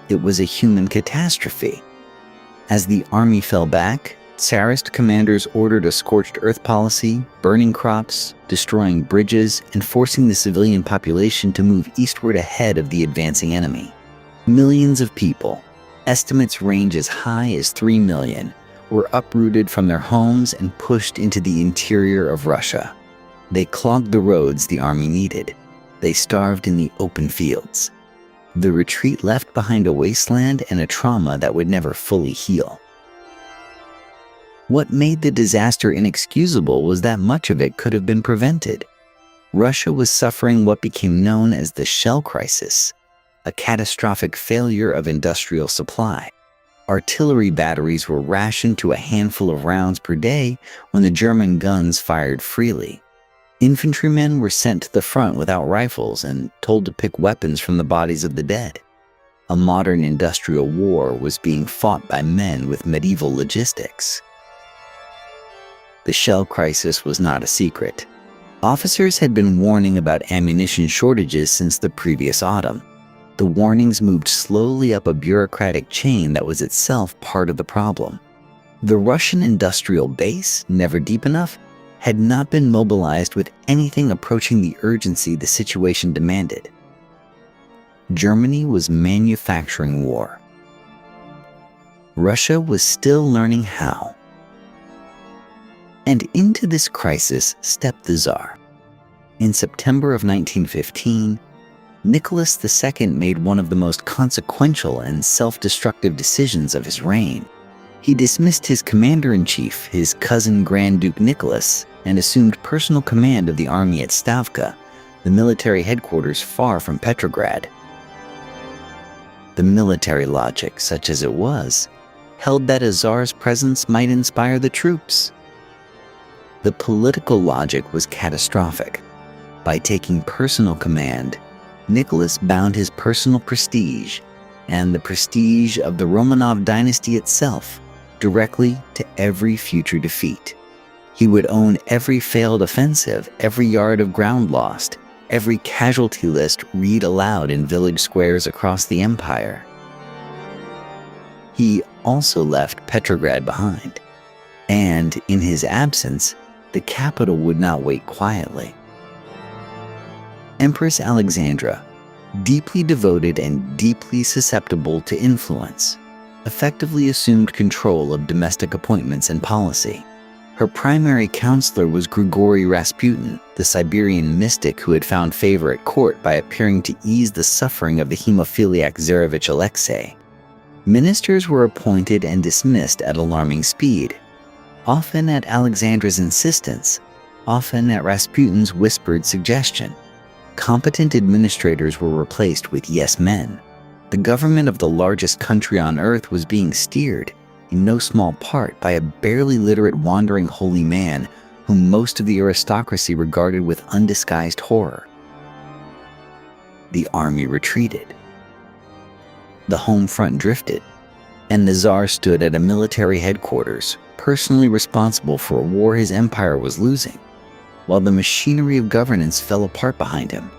It was a human catastrophe. As the army fell back, Tsarist commanders ordered a scorched earth policy, burning crops, destroying bridges, and forcing the civilian population to move eastward ahead of the advancing enemy. Millions of people, estimates range as high as 3 million, were uprooted from their homes and pushed into the interior of Russia. They clogged the roads the army needed. They starved in the open fields. The retreat left behind a wasteland and a trauma that would never fully heal. What made the disaster inexcusable was that much of it could have been prevented. Russia was suffering what became known as the shell crisis, a catastrophic failure of industrial supply. Artillery batteries were rationed to a handful of rounds per day when the German guns fired freely. Infantrymen were sent to the front without rifles and told to pick weapons from the bodies of the dead. A modern industrial war was being fought by men with medieval logistics. The shell crisis was not a secret. Officers had been warning about ammunition shortages since the previous autumn. The warnings moved slowly up a bureaucratic chain that was itself part of the problem. The Russian industrial base, never deep enough, had not been mobilized with anything approaching the urgency the situation demanded. Germany was manufacturing war. Russia was still learning how. And into this crisis stepped the Tsar. In September of 1915, Nicholas II made one of the most consequential and self-destructive decisions of his reign. He dismissed his commander-in-chief, his cousin Grand Duke Nicholas, and assumed personal command of the army at Stavka, the military headquarters far from Petrograd. The military logic, such as it was, held that a Tsar's presence might inspire the troops. The political logic was catastrophic. By taking personal command, Nicholas bound his personal prestige and the prestige of the Romanov dynasty itself directly to every future defeat. He would own every failed offensive, every yard of ground lost, every casualty list read aloud in village squares across the empire. He also left Petrograd behind, and in his absence, the capital would not wait quietly. Empress Alexandra, deeply devoted and deeply susceptible to influence, effectively assumed control of domestic appointments and policy. Her primary counselor was Grigory Rasputin, the Siberian mystic who had found favor at court by appearing to ease the suffering of the hemophiliac Tsarevich Alexei. Ministers were appointed and dismissed at alarming speed, often at Alexandra's insistence, often at Rasputin's whispered suggestion. Competent administrators were replaced with yes men. The government of the largest country on earth was being steered, in no small part, by a barely literate wandering holy man whom most of the aristocracy regarded with undisguised horror. The army retreated. The home front drifted, and the Tsar stood at a military headquarters, personally responsible for a war his empire was losing, while the machinery of governance fell apart behind him.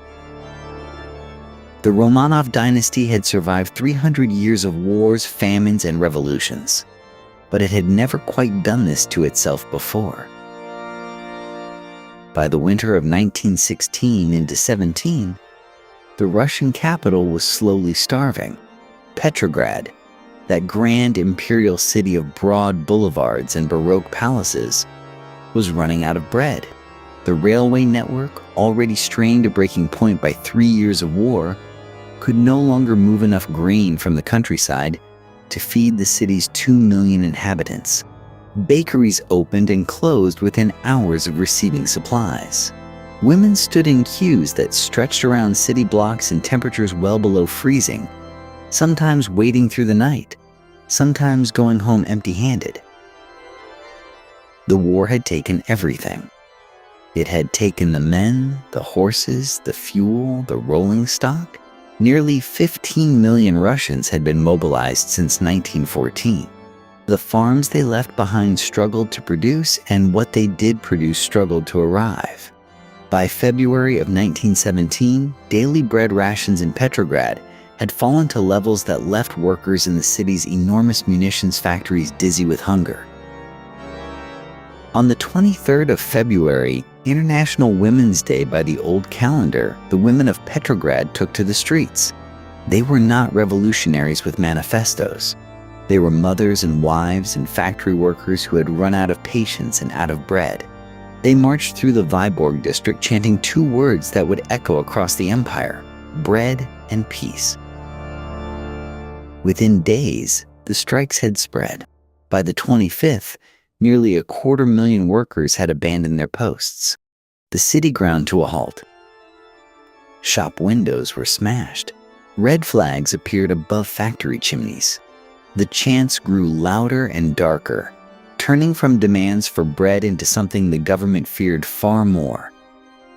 The Romanov dynasty had survived 300 years of wars, famines, and revolutions, but it had never quite done this to itself before. By the winter of 1916 into 17, the Russian capital was slowly starving. Petrograd, that grand imperial city of broad boulevards and baroque palaces, was running out of bread. The railway network, already strained to breaking point by 3 years of war, could no longer move enough grain from the countryside to feed the city's 2 million inhabitants. Bakeries opened and closed within hours of receiving supplies. Women stood in queues that stretched around city blocks in temperatures well below freezing, sometimes waiting through the night, sometimes going home empty-handed. The war had taken everything. It had taken the men, the horses, the fuel, the rolling stock. Nearly 15 million Russians had been mobilized since 1914. The farms they left behind struggled to produce, and what they did produce struggled to arrive. By February of 1917, daily bread rations in Petrograd had fallen to levels that left workers in the city's enormous munitions factories dizzy with hunger. On the 23rd of February, International Women's Day by the old calendar, the women of Petrograd took to the streets. They were not revolutionaries with manifestos. They were mothers and wives and factory workers who had run out of patience and out of bread. They marched through the Vyborg district chanting 2 words that would echo across the empire: bread and peace. Within days, the strikes had spread. By the 25th, nearly 250,000 workers had abandoned their posts. The city ground to a halt. Shop windows were smashed. Red flags appeared above factory chimneys. The chants grew louder and darker, turning from demands for bread into something the government feared far more: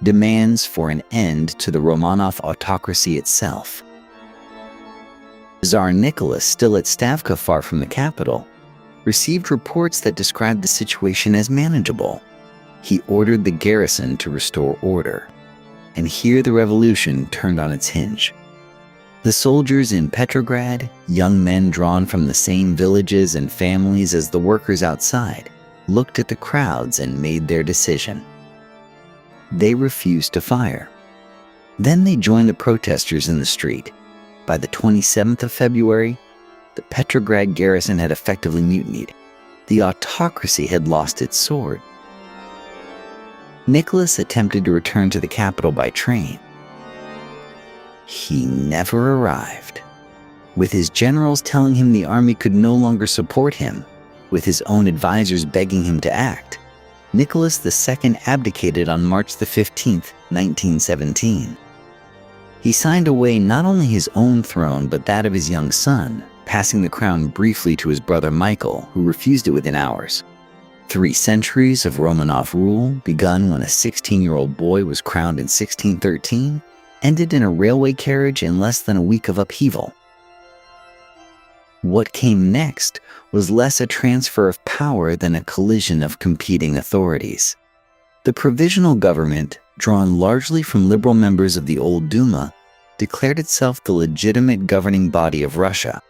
demands for an end to the Romanov autocracy itself. Tsar Nicholas, still at Stavka far from the capital, received reports that described the situation as manageable. He ordered the garrison to restore order. And here the revolution turned on its hinge. The soldiers in Petrograd, young men drawn from the same villages and families as the workers outside, looked at the crowds and made their decision. They refused to fire. Then they joined the protesters in the street. By the 27th of February, the Petrograd garrison had effectively mutinied. The autocracy had lost its sword. Nicholas attempted to return to the capital by train. He never arrived. With his generals telling him the army could no longer support him, with his own advisors begging him to act, Nicholas II abdicated on March 15th, 1917. He signed away not only his own throne but that of his young son, passing the crown briefly to his brother Michael, who refused it within hours. 3 centuries of Romanov rule, begun when a 16-year-old boy was crowned in 1613, ended in a railway carriage in less than a week of upheaval. What came next was less a transfer of power than a collision of competing authorities. The provisional government, drawn largely from liberal members of the old Duma, declared itself the legitimate governing body of Russia.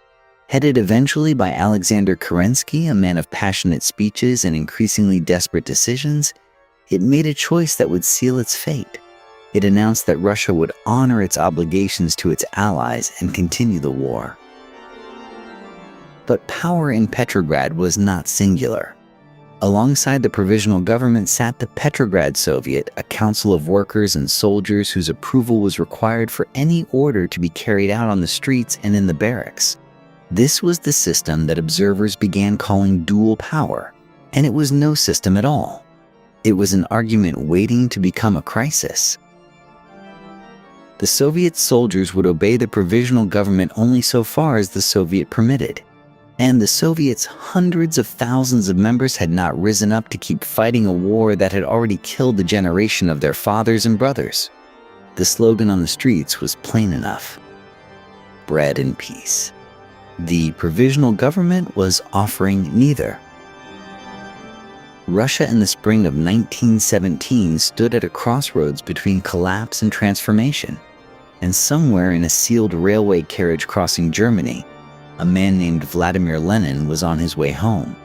Headed eventually by Alexander Kerensky, a man of passionate speeches and increasingly desperate decisions, it made a choice that would seal its fate. It announced that Russia would honor its obligations to its allies and continue the war. But power in Petrograd was not singular. Alongside the provisional government sat the Petrograd Soviet, a council of workers and soldiers whose approval was required for any order to be carried out on the streets and in the barracks. This was the system that observers began calling dual power, and it was no system at all. It was an argument waiting to become a crisis. The Soviet soldiers would obey the provisional government only so far as the Soviet permitted, and the Soviets' hundreds of thousands of members had not risen up to keep fighting a war that had already killed a generation of their fathers and brothers. The slogan on the streets was plain enough: bread and peace. The provisional government was offering neither. Russia in the spring of 1917 stood at a crossroads between collapse and transformation, and somewhere in a sealed railway carriage crossing Germany, a man named Vladimir Lenin was on his way home.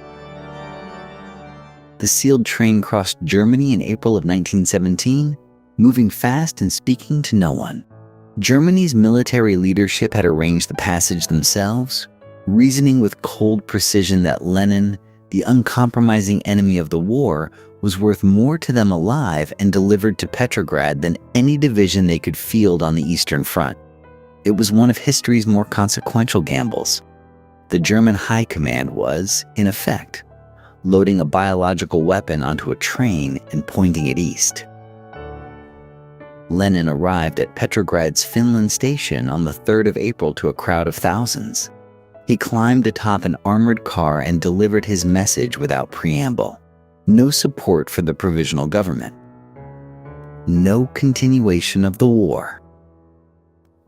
The sealed train crossed Germany in April of 1917, moving fast and speaking to no one. Germany's military leadership had arranged the passage themselves, reasoning with cold precision that Lenin, the uncompromising enemy of the war, was worth more to them alive and delivered to Petrograd than any division they could field on the Eastern Front. It was one of history's more consequential gambles. The German High Command was, in effect, loading a biological weapon onto a train and pointing it east. Lenin arrived at Petrograd's Finland station on the 3rd of April to a crowd of thousands. He climbed atop an armored car and delivered his message without preamble. No support for the provisional government. No continuation of the war.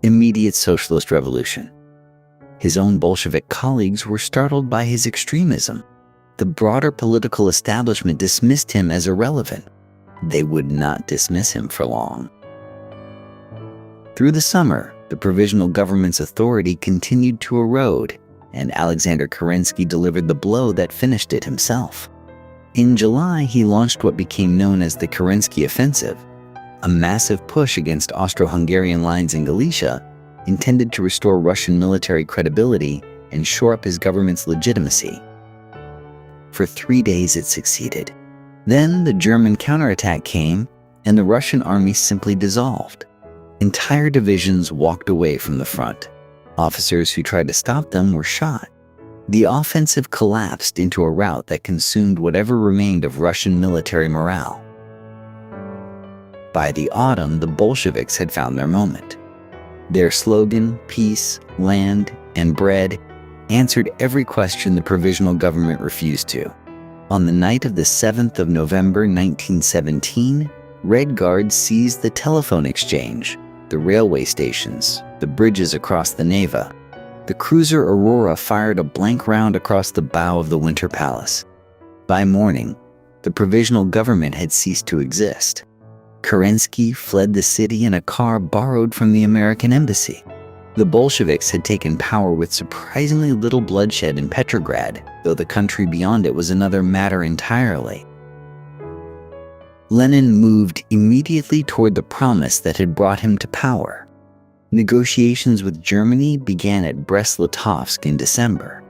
Immediate socialist revolution. His own Bolshevik colleagues were startled by his extremism. The broader political establishment dismissed him as irrelevant. They would not dismiss him for long. Through the summer, the provisional government's authority continued to erode, and Alexander Kerensky delivered the blow that finished it himself. In July, he launched what became known as the Kerensky Offensive, a massive push against Austro-Hungarian lines in Galicia, intended to restore Russian military credibility and shore up his government's legitimacy. For 3 days it succeeded. Then the German counterattack came, and the Russian army simply dissolved. Entire divisions walked away from the front. Officers who tried to stop them were shot. The offensive collapsed into a rout that consumed whatever remained of Russian military morale. By the autumn, the Bolsheviks had found their moment. Their slogan, peace, land, and bread, answered every question the provisional government refused to. On the night of the 7th of November 1917, Red Guards seized the telephone exchange, the railway stations, the bridges across the Neva. The cruiser Aurora fired a blank round across the bow of the Winter Palace. By morning, the provisional government had ceased to exist. Kerensky fled the city in a car borrowed from the American embassy. The Bolsheviks had taken power with surprisingly little bloodshed in Petrograd, though the country beyond it was another matter entirely. Lenin moved immediately toward the promise that had brought him to power. Negotiations with Germany began at Brest-Litovsk in December.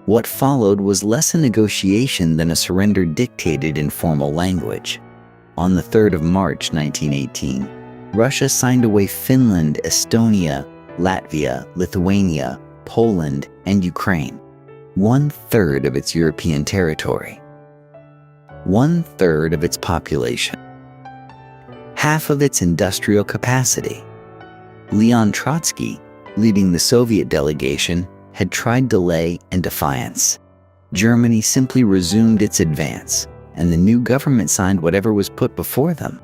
What followed was less a negotiation than a surrender dictated in formal language. On the 3rd of March 1918, Russia signed away Finland, Estonia, Latvia, Lithuania, Poland, and Ukraine, 1/3 of its European territory, 1/3 of its population, half of its industrial capacity. Leon Trotsky, leading the Soviet delegation, had tried delay and defiance. Germany simply resumed its advance, and the new government signed whatever was put before them.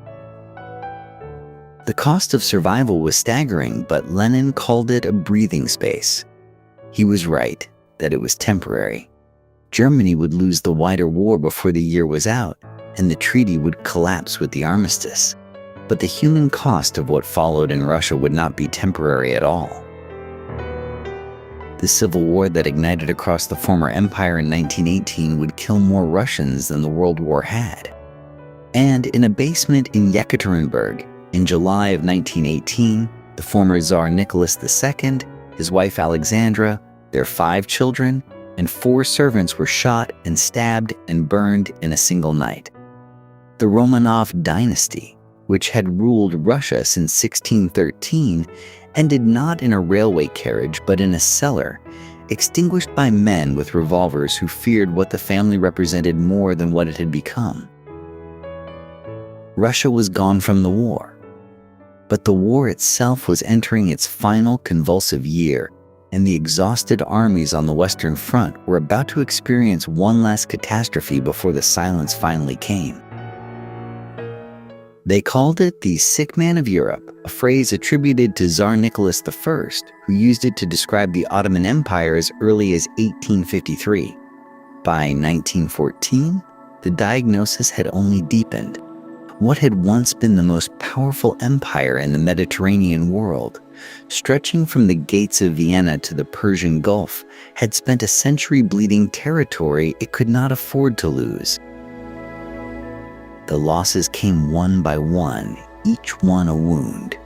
The cost of survival was staggering, but Lenin called it a breathing space. He was right that it was temporary. Germany would lose the wider war before the year was out, and the treaty would collapse with the armistice. But the human cost of what followed in Russia would not be temporary at all. The civil war that ignited across the former empire in 1918 would kill more Russians than the World War had. And in a basement in Yekaterinburg, in July of 1918, the former Tsar Nicholas II, his wife Alexandra, their 5 children, and 4 servants were shot and stabbed and burned in a single night. The Romanov dynasty, which had ruled Russia since 1613, ended not in a railway carriage but in a cellar, extinguished by men with revolvers who feared what the family represented more than what it had become. Russia was gone from the war, but the war itself was entering its final convulsive year, and the exhausted armies on the Western Front were about to experience one last catastrophe before the silence finally came. They called it the sick man of Europe, a phrase attributed to Tsar Nicholas I, who used it to describe the Ottoman Empire as early as 1853. By 1914, the diagnosis had only deepened. What had once been the most powerful empire in the Mediterranean world, stretching from the gates of Vienna to the Persian Gulf, had spent a century bleeding territory it could not afford to lose. The losses came one by one, each one a wound.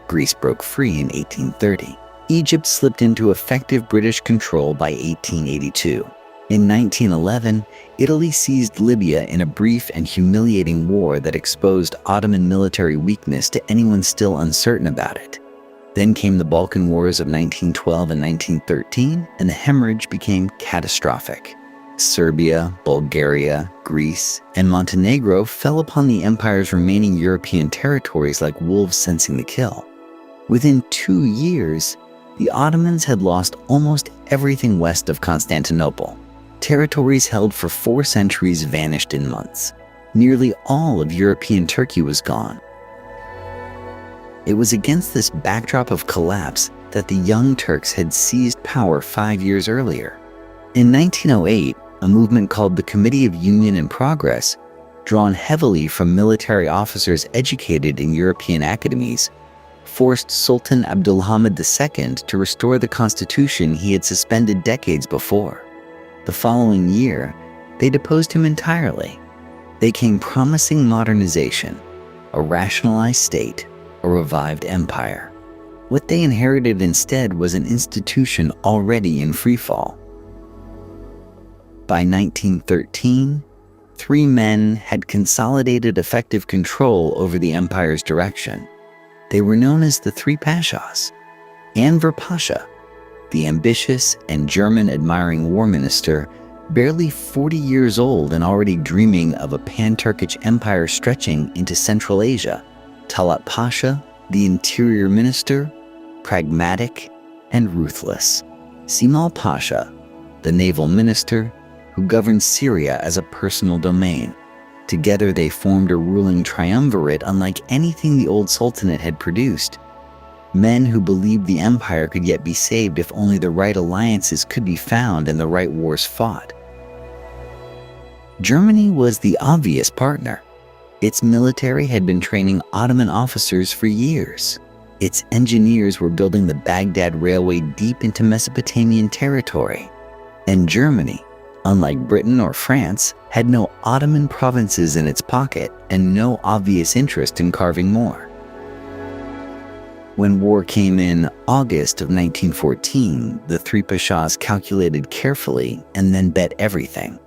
Greece broke free in 1830. Egypt slipped into effective British control by 1882. In 1911, Italy seized Libya in a brief and humiliating war that exposed Ottoman military weakness to anyone still uncertain about it. Then came the Balkan Wars of 1912 and 1913, and the hemorrhage became catastrophic. Serbia, Bulgaria, Greece, and Montenegro fell upon the empire's remaining European territories like wolves sensing the kill. Within 2 years, the Ottomans had lost almost everything west of Constantinople. Territories held for 4 centuries vanished in months. Nearly all of European Turkey was gone. It was against this backdrop of collapse that the Young Turks had seized power 5 years earlier. In 1908, a movement called the Committee of Union and Progress, drawn heavily from military officers educated in European academies, forced Sultan Abdulhamid II to restore the constitution he had suspended decades before. The following year, they deposed him entirely. They came promising modernization, a rationalized state, a revived empire. What they inherited instead was an institution already in freefall. By 1913, 3 men had consolidated effective control over the empire's direction. They were known as the 3 Pashas. Enver Pasha, the ambitious and German-admiring war minister, barely 40 years old and already dreaming of a pan-Turkish empire stretching into Central Asia. Talat Pasha, the interior minister, pragmatic and ruthless. Cemal Pasha, the naval minister, who governed Syria as a personal domain. Together they formed a ruling triumvirate unlike anything the old sultanate had produced. Men who believed the empire could yet be saved if only the right alliances could be found and the right wars fought. Germany was the obvious partner. Its military had been training Ottoman officers for years. Its engineers were building the Baghdad Railway deep into Mesopotamian territory. And Germany, unlike Britain or France, had no Ottoman provinces in its pocket and no obvious interest in carving more. When war came in August of 1914, the three pashas calculated carefully and then bet everything.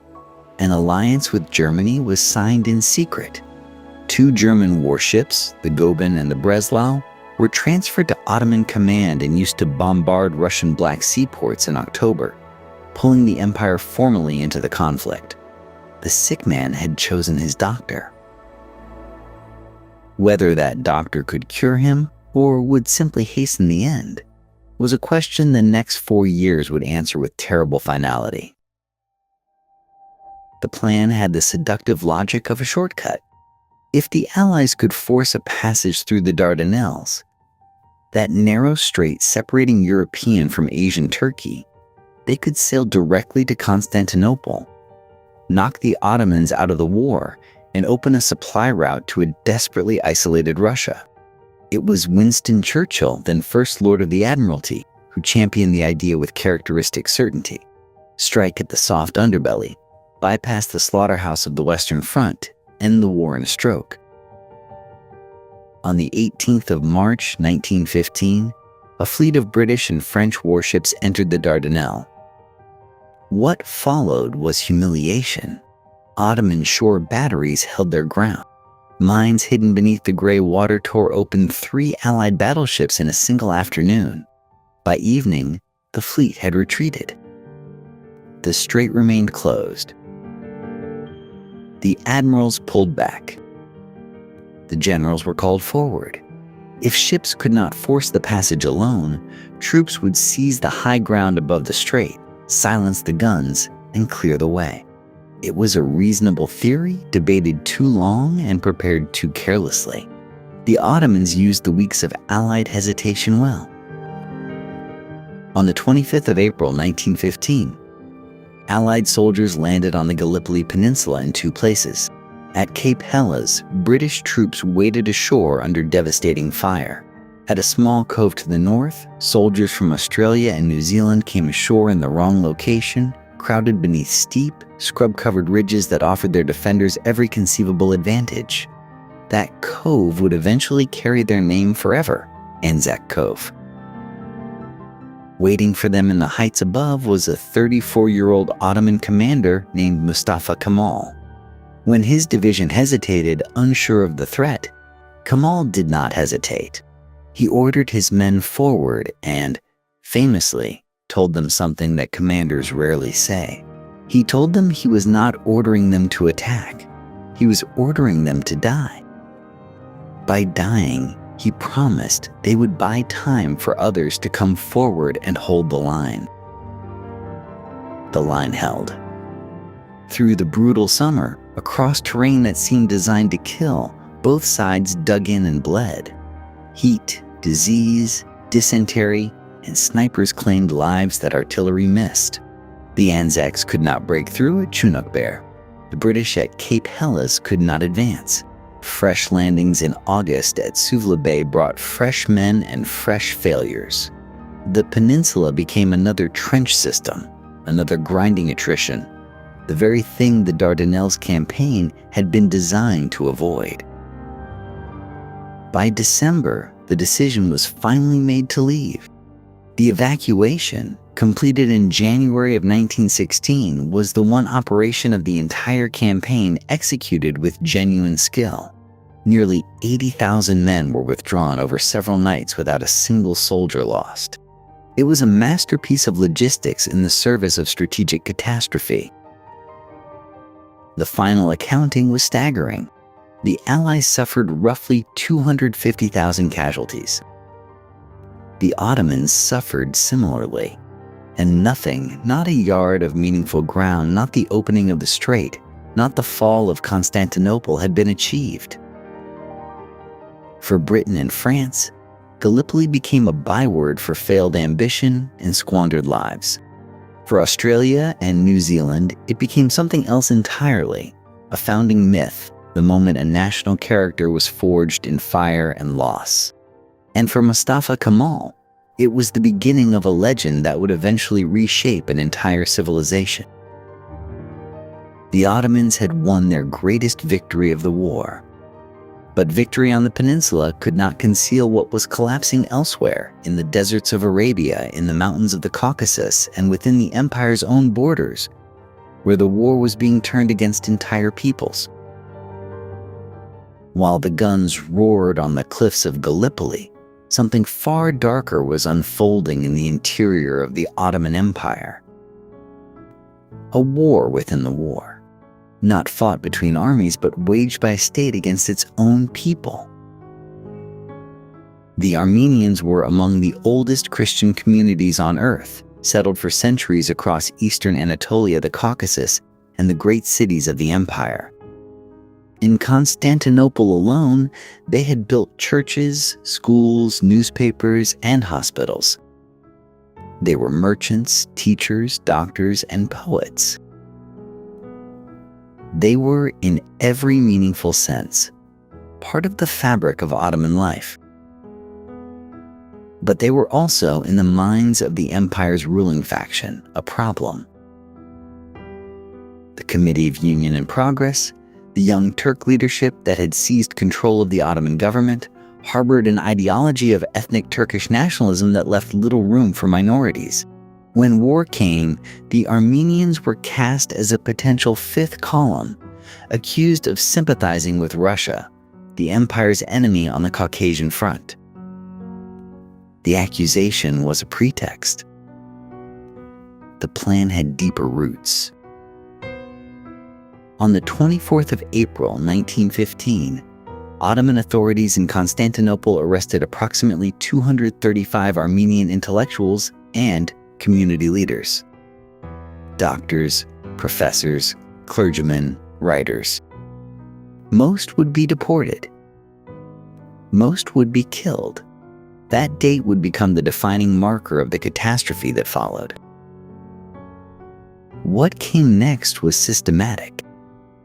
An alliance with Germany was signed in secret. 2 German warships, the Goeben and the Breslau, were transferred to Ottoman command and used to bombard Russian Black Sea ports in October, pulling the empire formally into the conflict. The sick man had chosen his doctor. Whether that doctor could cure him or would simply hasten the end was a question the next 4 years would answer with terrible finality. The plan had the seductive logic of a shortcut. If the Allies could force a passage through the Dardanelles, that narrow strait separating European from Asian Turkey, they could sail directly to Constantinople, knock the Ottomans out of the war, and open a supply route to a desperately isolated Russia. It was Winston Churchill, then First Lord of the Admiralty, who championed the idea with characteristic certainty. Strike at the soft underbelly, bypass the slaughterhouse of the Western Front, end the war in a stroke. On the 18th of March 1915, a fleet of British and French warships entered the Dardanelles. What followed was humiliation. Ottoman shore batteries held their ground. Mines hidden beneath the gray water tore open 3 Allied battleships in a single afternoon. By evening, the fleet had retreated. The strait remained closed. The admirals pulled back. The generals were called forward. If ships could not force the passage alone, troops would seize the high ground above the strait, silence the guns, and clear the way. It was a reasonable theory, debated too long and prepared too carelessly. The Ottomans used the weeks of Allied hesitation well. On the 25th of April 1915, Allied soldiers landed on the Gallipoli Peninsula in 2 places. At Cape Helles, British troops waded ashore under devastating fire. At a small cove to the north, soldiers from Australia and New Zealand came ashore in the wrong location, crowded beneath steep, scrub-covered ridges that offered their defenders every conceivable advantage. That cove would eventually carry their name forever, Anzac Cove. Waiting for them in the heights above was a 34-year-old Ottoman commander named Mustafa Kemal. When his division hesitated, unsure of the threat, Kemal did not hesitate. He ordered his men forward and, famously, told them something that commanders rarely say. He told them he was not ordering them to attack. He was ordering them to die. By dying, he promised they would buy time for others to come forward and hold the line. The line held. Through the brutal summer, across terrain that seemed designed to kill, both sides dug in and bled. Heat, disease, dysentery, and snipers claimed lives that artillery missed. The Anzacs could not break through at Chunuk Bair. The British at Cape Helles could not advance. Fresh landings in August at Suvla Bay brought fresh men and fresh failures. The peninsula became another trench system, another grinding attrition, the very thing the Dardanelles campaign had been designed to avoid. By December, the decision was finally made to leave. The evacuation, completed in January of 1916, was the one operation of the entire campaign executed with genuine skill. Nearly 80,000 men were withdrawn over several nights without a single soldier lost. It was a masterpiece of logistics in the service of strategic catastrophe. The final accounting was staggering. The Allies suffered roughly 250,000 casualties. The Ottomans suffered similarly. And nothing, not a yard of meaningful ground, not the opening of the strait, not the fall of Constantinople had been achieved. For Britain and France, Gallipoli became a byword for failed ambition and squandered lives. For Australia and New Zealand, it became something else entirely, a founding myth, the moment a national character was forged in fire and loss. And for Mustafa Kemal, it was the beginning of a legend that would eventually reshape an entire civilization. The Ottomans had won their greatest victory of the war. But victory on the peninsula could not conceal what was collapsing elsewhere, in the deserts of Arabia, in the mountains of the Caucasus, and within the empire's own borders, where the war was being turned against entire peoples. While the guns roared on the cliffs of Gallipoli, something far darker was unfolding in the interior of the Ottoman Empire. A war within the war. Not fought between armies, but waged by a state against its own people. The Armenians were among the oldest Christian communities on earth, settled for centuries across eastern Anatolia, the Caucasus, and the great cities of the empire. In Constantinople alone, they had built churches, schools, newspapers, and hospitals. They were merchants, teachers, doctors, and poets. They were, in every meaningful sense, part of the fabric of Ottoman life. But they were also, in the minds of the empire's ruling faction, a problem. The Committee of Union and Progress, the Young Turk leadership that had seized control of the Ottoman government, harbored an ideology of ethnic Turkish nationalism that left little room for minorities. When war came, the Armenians were cast as a potential fifth column, accused of sympathizing with Russia, the empire's enemy on the Caucasian front. The accusation was a pretext. The plan had deeper roots. On the 24th of April, 1915, Ottoman authorities in Constantinople arrested approximately 235 Armenian intellectuals and community leaders. Doctors, professors, clergymen, writers. Most would be deported. Most would be killed. That date would become the defining marker of the catastrophe that followed. What came next was systematic.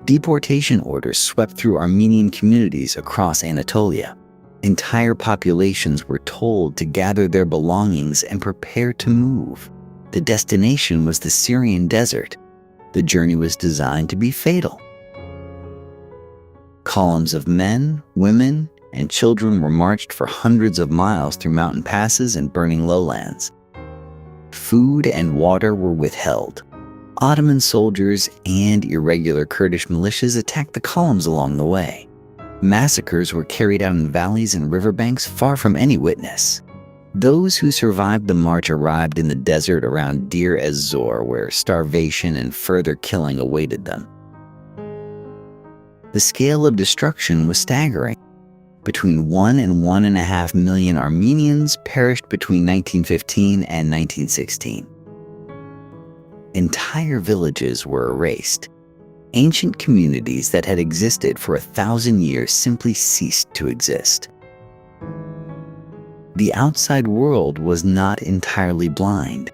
Deportation orders swept through Armenian communities across Anatolia. Entire populations were told to gather their belongings and prepare to move. The destination was the Syrian desert. The journey was designed to be fatal. Columns of men, women, and children were marched for hundreds of miles through mountain passes and burning lowlands. Food and water were withheld. Ottoman soldiers and irregular Kurdish militias attacked the columns along the way. Massacres were carried out in valleys and riverbanks far from any witness. Those who survived the march arrived in the desert around Deir ez-Zor, where starvation and further killing awaited them. The scale of destruction was staggering. Between 1 and 1.5 million Armenians perished between 1915 and 1916. Entire villages were erased. Ancient communities that had existed for 1,000 years simply ceased to exist. The outside world was not entirely blind.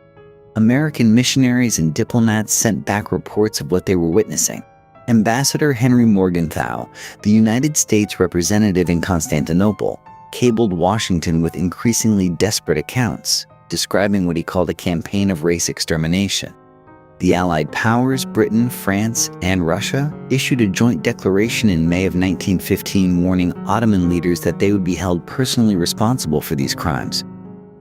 American missionaries and diplomats sent back reports of what they were witnessing. Ambassador Henry Morgenthau, the United States representative in Constantinople, cabled Washington with increasingly desperate accounts, describing what he called a campaign of race extermination. The Allied powers, Britain, France, and Russia, issued a joint declaration in May of 1915 warning Ottoman leaders that they would be held personally responsible for these crimes.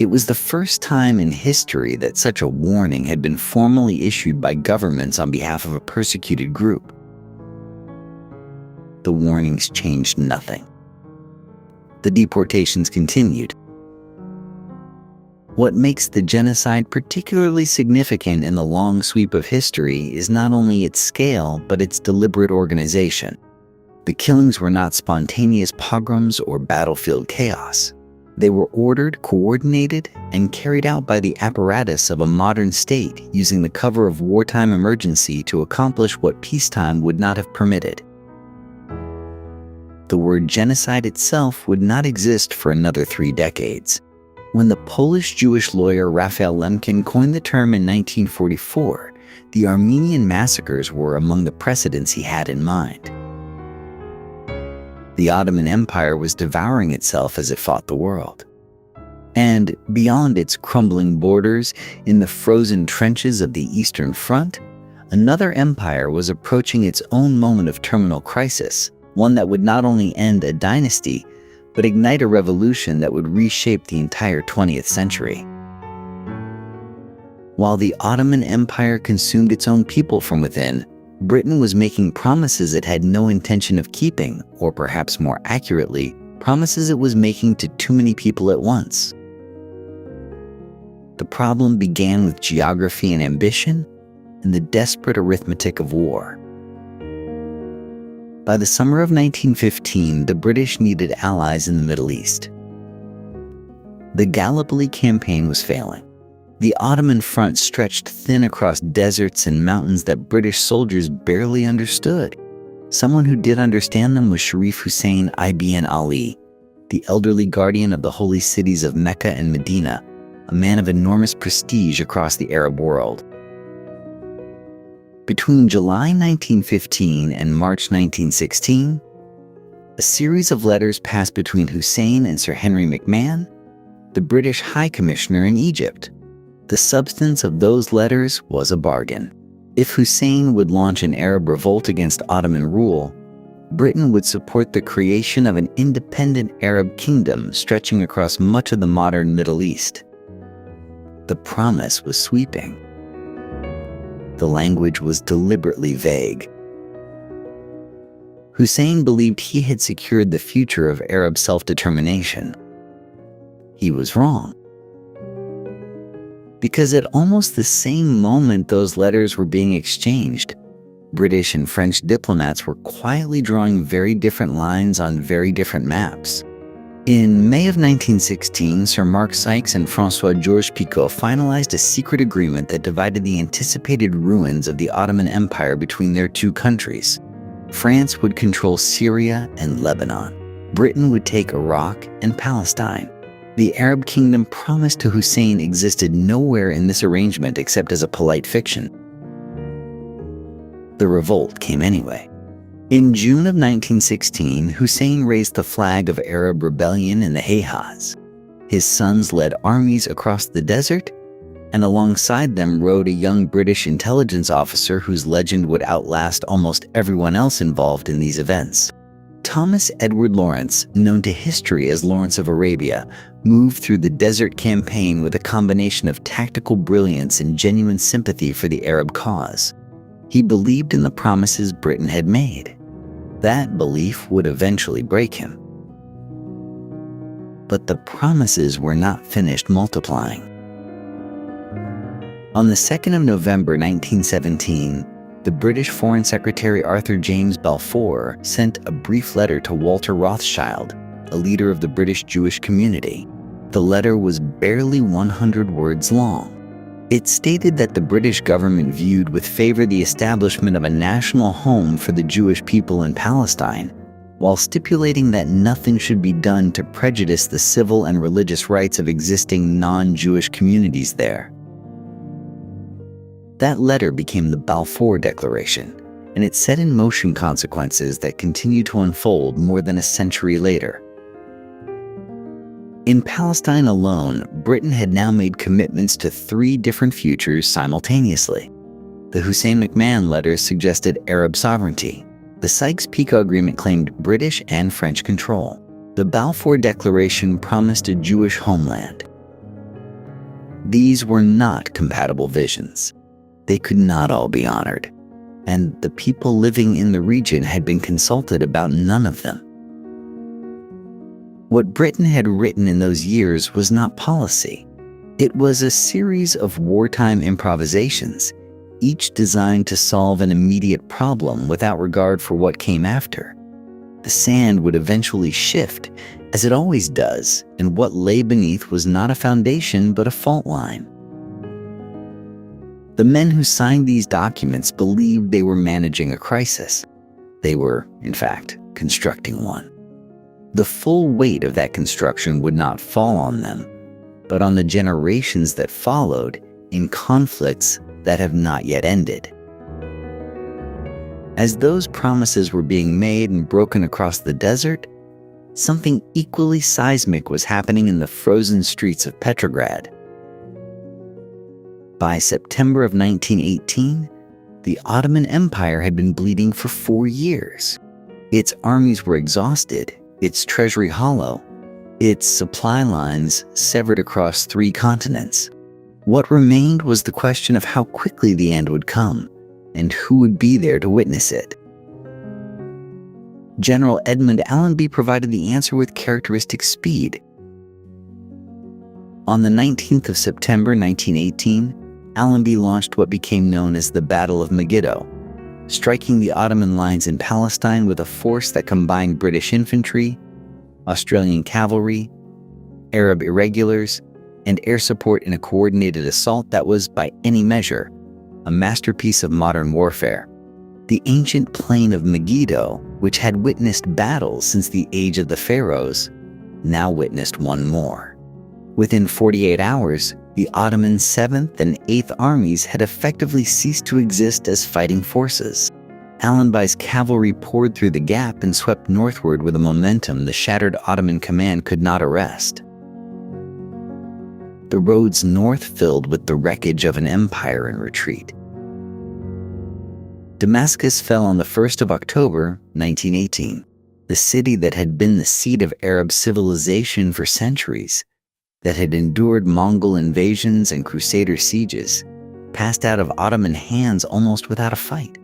It was the first time in history that such a warning had been formally issued by governments on behalf of a persecuted group. The warnings changed nothing. The deportations continued. What makes the genocide particularly significant in the long sweep of history is not only its scale, but its deliberate organization. The killings were not spontaneous pogroms or battlefield chaos. They were ordered, coordinated, and carried out by the apparatus of a modern state using the cover of wartime emergency to accomplish what peacetime would not have permitted. The word genocide itself would not exist for another 3 decades. When the Polish Jewish lawyer Raphael Lemkin coined the term in 1944, the Armenian massacres were among the precedents he had in mind. The Ottoman Empire was devouring itself as it fought the world. And beyond its crumbling borders, in the frozen trenches of the Eastern Front, another empire was approaching its own moment of terminal crisis, one that would not only end a dynasty, but ignite a revolution that would reshape the entire 20th century. While the Ottoman Empire consumed its own people from within, Britain was making promises it had no intention of keeping, or perhaps more accurately, promises it was making to too many people at once. The problem began with geography and ambition, and the desperate arithmetic of war. By the summer of 1915, the British needed allies in the Middle East. The Gallipoli campaign was failing. The Ottoman front stretched thin across deserts and mountains that British soldiers barely understood. Someone who did understand them was Sharif Hussein ibn Ali, the elderly guardian of the holy cities of Mecca and Medina, a man of enormous prestige across the Arab world. Between July 1915 and March 1916, a series of letters passed between Hussein and Sir Henry McMahon, the British High Commissioner in Egypt. The substance of those letters was a bargain. If Hussein would launch an Arab revolt against Ottoman rule, Britain would support the creation of an independent Arab kingdom stretching across much of the modern Middle East. The promise was sweeping. The language was deliberately vague. Hussein believed he had secured the future of Arab self-determination. He was wrong. Because at almost the same moment those letters were being exchanged, British and French diplomats were quietly drawing very different lines on very different maps. In May of 1916, Sir Mark Sykes and François-Georges Picot finalized a secret agreement that divided the anticipated ruins of the Ottoman Empire between their 2 countries. France would control Syria and Lebanon. Britain would take Iraq and Palestine. The Arab kingdom promised to Hussein existed nowhere in this arrangement except as a polite fiction. The revolt came anyway. In June of 1916, Hussein raised the flag of Arab rebellion in the Hejaz. His sons led armies across the desert, and alongside them rode a young British intelligence officer whose legend would outlast almost everyone else involved in these events. Thomas Edward Lawrence, known to history as Lawrence of Arabia, moved through the Desert Campaign with a combination of tactical brilliance and genuine sympathy for the Arab cause. He believed in the promises Britain had made. That belief would eventually break him. But the promises were not finished multiplying. On the 2nd of November 1917, the British Foreign Secretary Arthur James Balfour sent a brief letter to Walter Rothschild, a leader of the British Jewish community. The letter was barely 100 words long. It stated that the British government viewed with favor the establishment of a national home for the Jewish people in Palestine, while stipulating that nothing should be done to prejudice the civil and religious rights of existing non-Jewish communities there. That letter became the Balfour Declaration, and it set in motion consequences that continue to unfold more than a century later. In Palestine alone, Britain had now made commitments to 3 different futures simultaneously. The Hussein McMahon letters suggested Arab sovereignty. The Sykes-Picot Agreement claimed British and French control. The Balfour Declaration promised a Jewish homeland. These were not compatible visions. They could not all be honored, and the people living in the region had been consulted about none of them. What Britain had written in those years was not policy. It was a series of wartime improvisations, each designed to solve an immediate problem without regard for what came after. The sand would eventually shift, as it always does, and what lay beneath was not a foundation but a fault line. The men who signed these documents believed they were managing a crisis. They were, in fact, constructing one. The full weight of that construction would not fall on them, but on the generations that followed in conflicts that have not yet ended. As those promises were being made and broken across the desert, something equally seismic was happening in the frozen streets of Petrograd. By September of 1918, the Ottoman Empire had been bleeding for 4 years. Its armies were exhausted, its treasury hollow, its supply lines severed across 3 continents. What remained was the question of how quickly the end would come, and who would be there to witness it. General Edmund Allenby provided the answer with characteristic speed. On the 19th of September 1918, Allenby launched what became known as the Battle of Megiddo, striking the Ottoman lines in Palestine with a force that combined British infantry, Australian cavalry, Arab irregulars, and air support in a coordinated assault that was, by any measure, a masterpiece of modern warfare. The ancient plain of Megiddo, which had witnessed battles since the age of the pharaohs, now witnessed one more. Within 48 hours, the Ottoman 7th and 8th armies had effectively ceased to exist as fighting forces. Allenby's cavalry poured through the gap and swept northward with a momentum the shattered Ottoman command could not arrest. The roads north filled with the wreckage of an empire in retreat. Damascus fell on the 1st of October, 1918. The city that had been the seat of Arab civilization for centuries, that had endured Mongol invasions and Crusader sieges, passed out of Ottoman hands almost without a fight.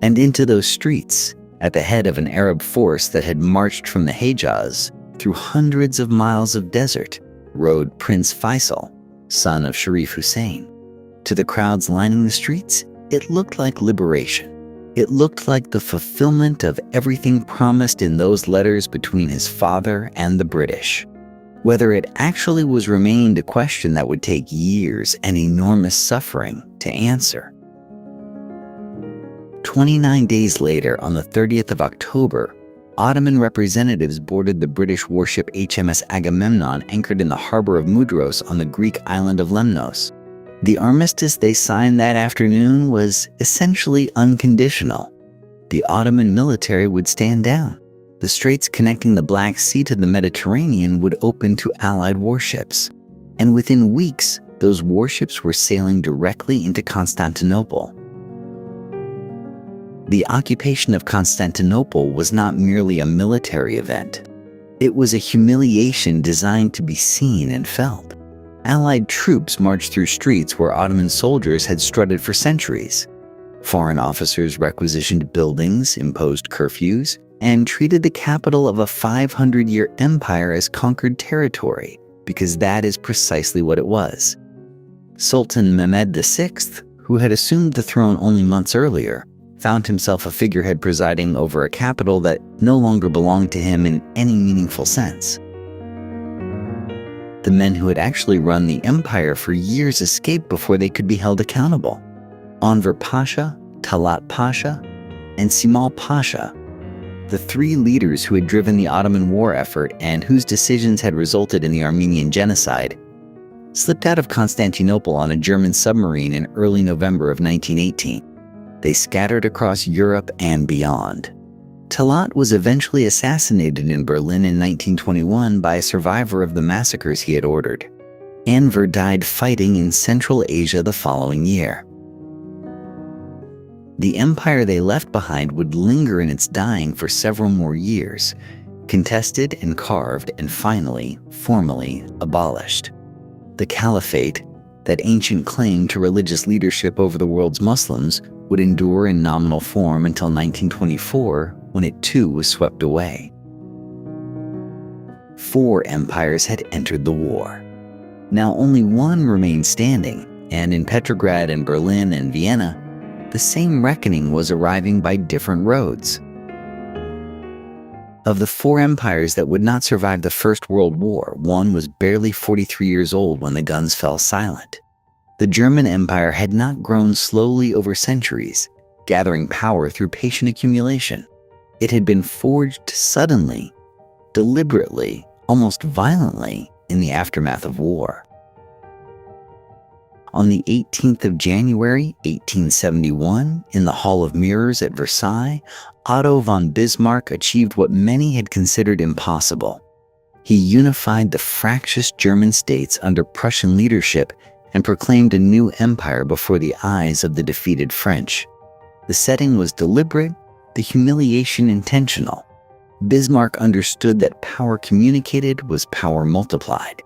And into those streets, at the head of an Arab force that had marched from the Hejaz through hundreds of miles of desert, rode Prince Faisal, son of Sharif Hussein. To the crowds lining the streets, it looked like liberation. It looked like the fulfillment of everything promised in those letters between his father and the British. Whether it actually was remained a question that would take years and enormous suffering to answer. 29 days later, on the 30th of October, Ottoman representatives boarded the British warship HMS Agamemnon anchored in the harbor of Mudros on the Greek island of Lemnos. The armistice they signed that afternoon was essentially unconditional. The Ottoman military would stand down. The straits connecting the Black Sea to the Mediterranean would open to Allied warships. And within weeks, those warships were sailing directly into Constantinople. The occupation of Constantinople was not merely a military event. It was a humiliation designed to be seen and felt. Allied troops marched through streets where Ottoman soldiers had strutted for centuries. Foreign officers requisitioned buildings, imposed curfews, and treated the capital of a 500-year empire as conquered territory, because that is precisely what it was. Sultan Mehmed VI, who had assumed the throne only months earlier, found himself a figurehead presiding over a capital that no longer belonged to him in any meaningful sense. The men who had actually run the empire for years escaped before they could be held accountable. Enver Pasha, Talat Pasha, and Simal Pasha, the 3 leaders who had driven the Ottoman war effort and whose decisions had resulted in the Armenian Genocide, slipped out of Constantinople on a German submarine in early November of 1918. They scattered across Europe and beyond. Talat was eventually assassinated in Berlin in 1921 by a survivor of the massacres he had ordered. Enver died fighting in Central Asia the following year. The empire they left behind would linger in its dying for several more years, contested and carved and finally, formally abolished. The caliphate, that ancient claim to religious leadership over the world's Muslims, would endure in nominal form until 1924, when it too was swept away. 4 empires had entered the war. Now only one remained standing, and in Petrograd and Berlin and Vienna, the same reckoning was arriving by different roads. Of the four empires that would not survive the First World War, one was barely 43 years old when the guns fell silent. The German Empire had not grown slowly over centuries, gathering power through patient accumulation. It had been forged suddenly, deliberately, almost violently, in the aftermath of war. On the 18th of January, 1871, in the Hall of Mirrors at Versailles, Otto von Bismarck achieved what many had considered impossible. He unified the fractious German states under Prussian leadership and proclaimed a new empire before the eyes of the defeated French. The setting was deliberate, the humiliation intentional. Bismarck understood that power communicated was power multiplied.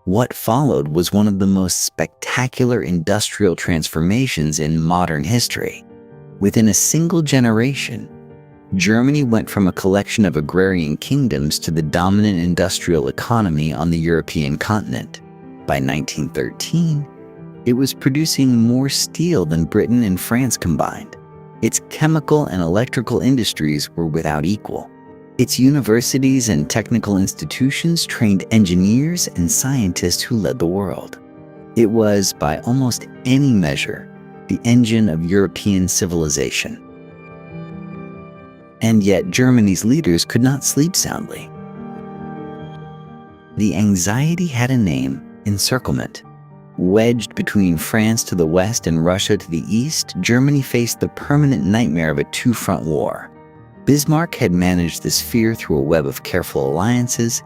What followed was one of the most spectacular industrial transformations in modern history. Within a single generation, Germany went from a collection of agrarian kingdoms to the dominant industrial economy on the European continent. By 1913, it was producing more steel than Britain and France combined. Its chemical and electrical industries were without equal. Its universities and technical institutions trained engineers and scientists who led the world. It was, by almost any measure, the engine of European civilization. And yet Germany's leaders could not sleep soundly. The anxiety had a name: encirclement. Wedged between France to the west and Russia to the east, Germany faced the permanent nightmare of a two-front war. Bismarck had managed this fear through a web of careful alliances,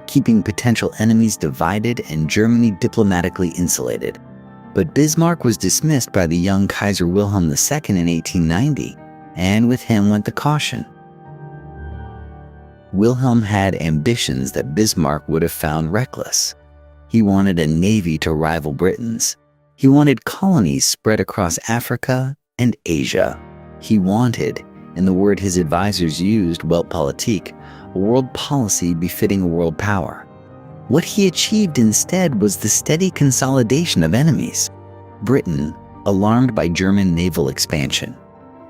keeping potential enemies divided and Germany diplomatically insulated. But Bismarck was dismissed by the young Kaiser Wilhelm II in 1890, and with him went the caution. Wilhelm had ambitions that Bismarck would have found reckless. He wanted a navy to rival Britain's. He wanted colonies spread across Africa and Asia. He wanted, in the word his advisors used, Weltpolitik, a world policy befitting a world power. What he achieved instead was the steady consolidation of enemies. Britain, alarmed by German naval expansion,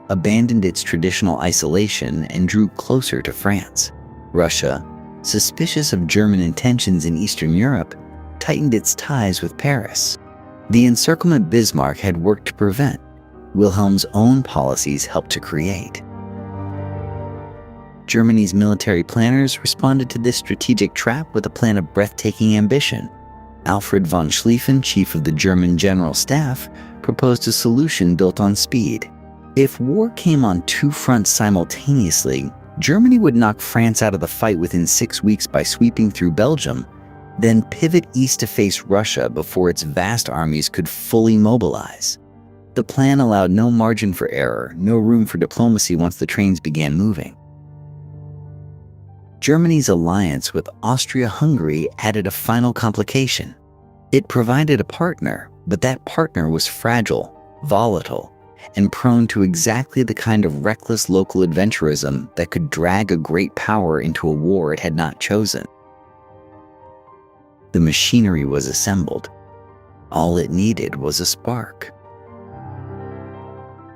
abandoned its traditional isolation and drew closer to France. Russia, suspicious of German intentions in Eastern Europe, tightened its ties with Paris. The encirclement Bismarck had worked to prevent, Wilhelm's own policies helped to create. Germany's military planners responded to this strategic trap with a plan of breathtaking ambition. Alfred von Schlieffen, chief of the German General Staff, proposed a solution built on speed. If war came on two fronts simultaneously, Germany would knock France out of the fight within 6 weeks by sweeping through Belgium, then pivot east to face Russia before its vast armies could fully mobilize. The plan allowed no margin for error, no room for diplomacy once the trains began moving. Germany's alliance with Austro-Hungary added a final complication. It provided a partner, but that partner was fragile, volatile, and prone to exactly the kind of reckless local adventurism that could drag a great power into a war it had not chosen. The machinery was assembled. All it needed was a spark.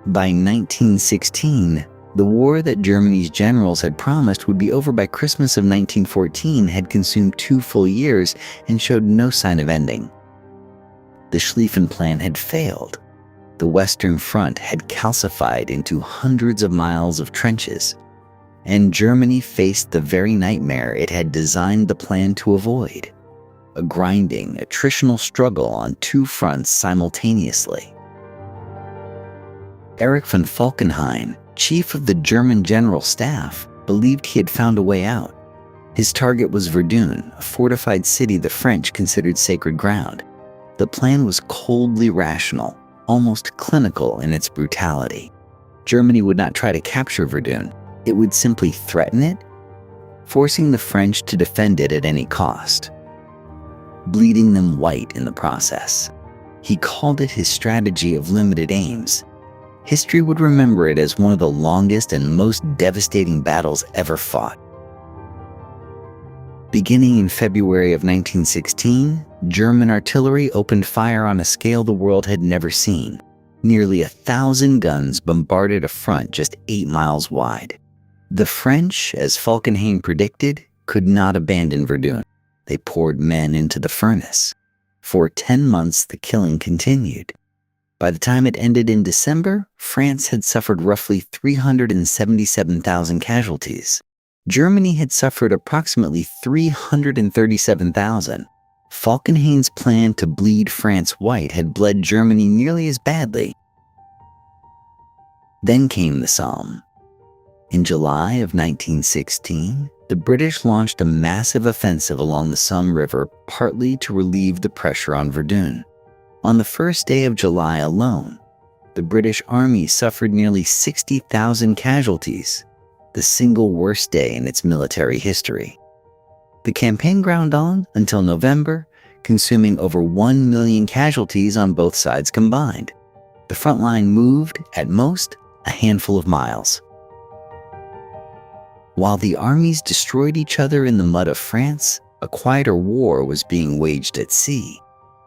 By 1916, the war that Germany's generals had promised would be over by Christmas of 1914 had consumed 2 full years and showed no sign of ending. The Schlieffen Plan had failed. The Western Front had calcified into hundreds of miles of trenches, and Germany faced the very nightmare it had designed the plan to avoid: a grinding, attritional struggle on 2 fronts simultaneously. Erich von Falkenhayn, chief of the German General Staff, believed he had found a way out. His target was Verdun, a fortified city the French considered sacred ground. The plan was coldly rational, almost clinical in its brutality. Germany would not try to capture Verdun. It would simply threaten it, forcing the French to defend it at any cost, bleeding them white in the process. He called it his strategy of limited aims. History would remember it as one of the longest and most devastating battles ever fought. Beginning in February of 1916, German artillery opened fire on a scale the world had never seen. Nearly 1,000 guns bombarded a front just 8 miles wide. The French, as Falkenhayn predicted, could not abandon Verdun. They poured men into the furnace. For 10 months, the killing continued. By the time it ended in December, France had suffered roughly 377,000 casualties. Germany had suffered approximately 337,000. Falkenhayn's plan to bleed France white had bled Germany nearly as badly. Then came the Somme. In July of 1916, the British launched a massive offensive along the Somme River, partly to relieve the pressure on Verdun. On the first day of July alone, the British Army suffered nearly 60,000 casualties, the single worst day in its military history. The campaign ground on until November, consuming over 1 million casualties on both sides combined. The front line moved, at most, a handful of miles. While the armies destroyed each other in the mud of France, a quieter war was being waged at sea.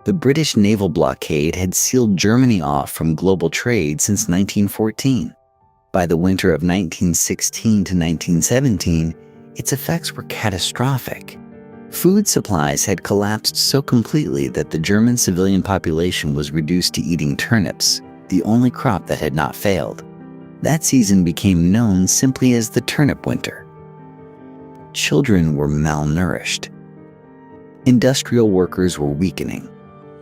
The British naval blockade had sealed Germany off from global trade since 1914. By the winter of 1916 to 1917, its effects were catastrophic. Food supplies had collapsed so completely that the German civilian population was reduced to eating turnips, the only crop that had not failed. That season became known simply as the turnip winter. Children were malnourished. Industrial workers were weakening.